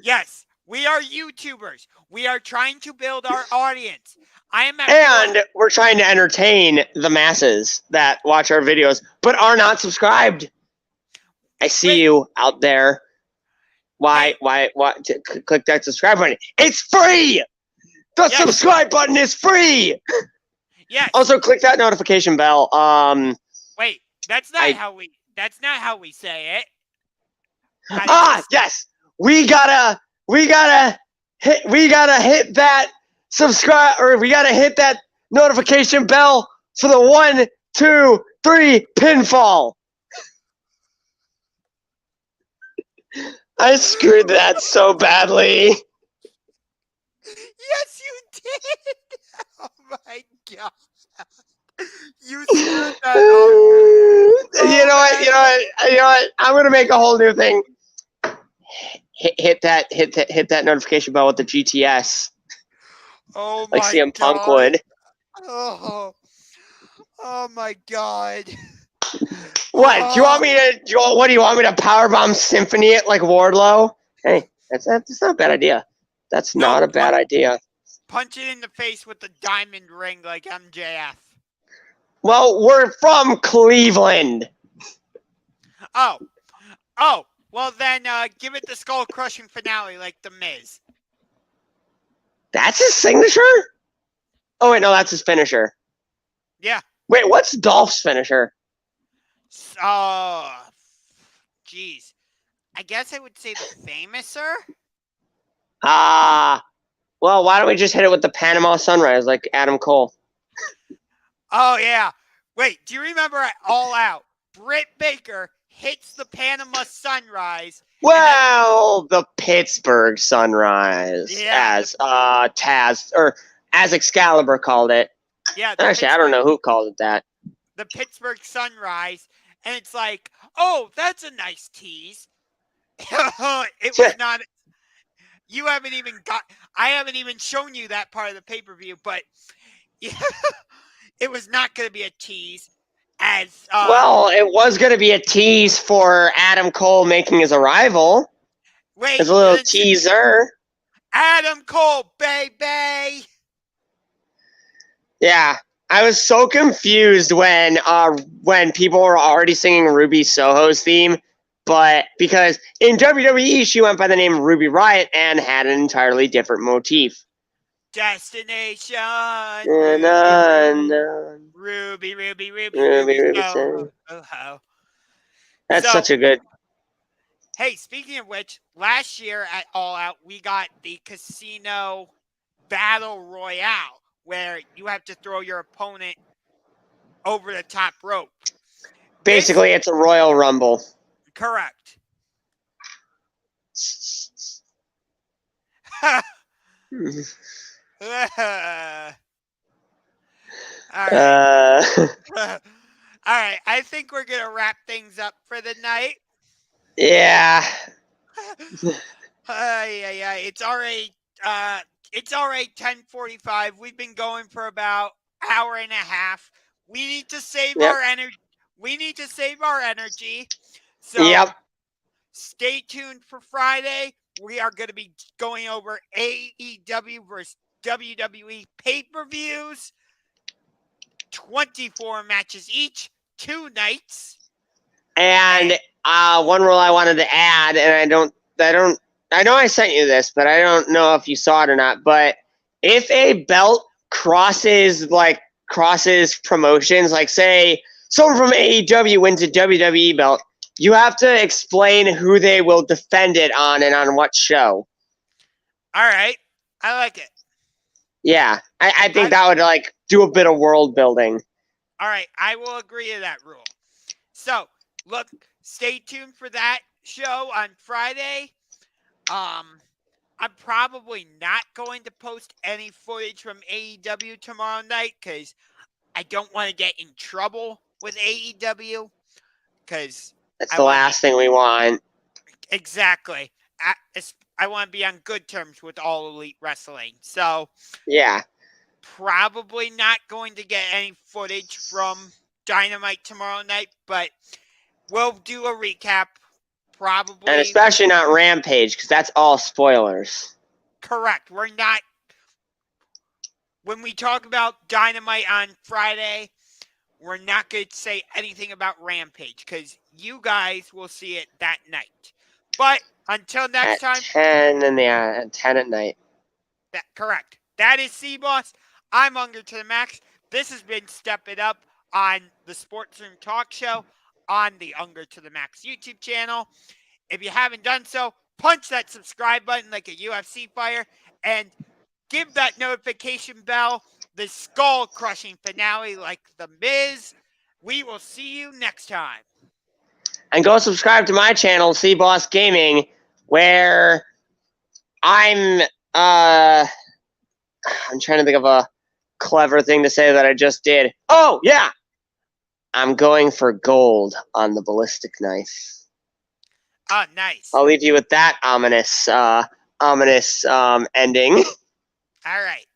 Yes, we are YouTubers. We are trying to build our audience. We're trying to entertain the masses that watch our videos but are not subscribed. I see you out there. Why? Click that subscribe button. It's free. The subscribe button is free. Yes. Also, click that notification bell. Wait, that's not how we say it. Yes. We gotta hit that subscribe, or we gotta hit that notification bell for the 1, 2, 3 pinfall. I screwed that so badly. Yes, you did. Oh my god. You screwed that up. You know what? I'm gonna make a whole new thing. Hit that notification bell with the GTS. Oh my god. Like CM Punk would. Oh my god. What? Do you want me to powerbomb Symphony it like Wardlow? Hey, that's not a bad idea. That's not a bad idea. Punch it in the face with the diamond ring like MJF. Well, we're from Cleveland. Oh, Well, then give it the skull-crushing finale like The Miz. That's his signature? Oh, wait, no, that's his finisher. Yeah. Wait, what's Dolph's finisher? Oh, jeez. I guess I would say the Famouser? Well, why don't we just hit it with the Panama Sunrise like Adam Cole? Oh, yeah. Wait, do you remember at All Out? Britt Baker hits the Panama Sunrise. Well, the Pittsburgh Sunrise, Yeah, as Taz, or as Excalibur called it. Yeah. Actually, I don't know who called it that. The Pittsburgh Sunrise. And it's like, oh, that's a nice tease. It was not. You haven't even I haven't even shown you that part of the pay-per-view, but yeah, it was not going to be a tease. Well, it was going to be a tease for Adam Cole making his arrival. Wait, as a little teaser. Adam Cole, baby. Yeah, I was so confused when people were already singing Ruby Soho's theme, but because in WWE she went by the name Ruby Riott and had an entirely different motif. Destination. Ruby. Oh. That's such a good. Hey, speaking of which, last year at All Out, we got the Casino Battle Royale, where you have to throw your opponent over the top rope. Basically, it's a Royal Rumble. Correct. All right. All right. I think we're going to wrap things up for the night. Yeah. Yeah. It's already 10:45. We've been going for about an hour and a half. We need to save our energy. So stay tuned for Friday. We are going to be going over AEW versus WWE pay-per-views. 24 matches each, 2 nights. And one rule I wanted to add, and I know I sent you this, but I don't know if you saw it or not, but if a belt crosses promotions, like say someone from AEW wins a WWE belt, you have to explain who they will defend it on and on what show. All right. I like it. Yeah. I think that would do a bit of world building. All right. I will agree to that rule. So, look, stay tuned for that show on Friday. I'm probably not going to post any footage from AEW tomorrow night because I don't want to get in trouble with AEW. Because that's the last thing we want. Exactly. I want to be on good terms with All Elite Wrestling. So, yeah. Probably not going to get any footage from Dynamite tomorrow night, but we'll do a recap. Probably. And especially not Rampage, because that's all spoilers. Correct. We're not. When we talk about Dynamite on Friday, we're not going to say anything about Rampage, because you guys will see it that night. But until next time. 10 at night. Correct. That is Seaboss. I'm UngarToTheMax. This has been Step It Up on the Sports Room Talk Show on the UngarToTheMax YouTube channel. If you haven't done so, punch that subscribe button like a UFC fighter and give that notification bell the skull-crushing finale like The Miz. We will see you next time. And go subscribe to my channel, Seaboss Gaming, where I'm trying to think of a clever thing to say that I just did. Oh, yeah! I'm going for gold on the ballistic knife. Oh, nice. I'll leave you with that ominous ending. All right.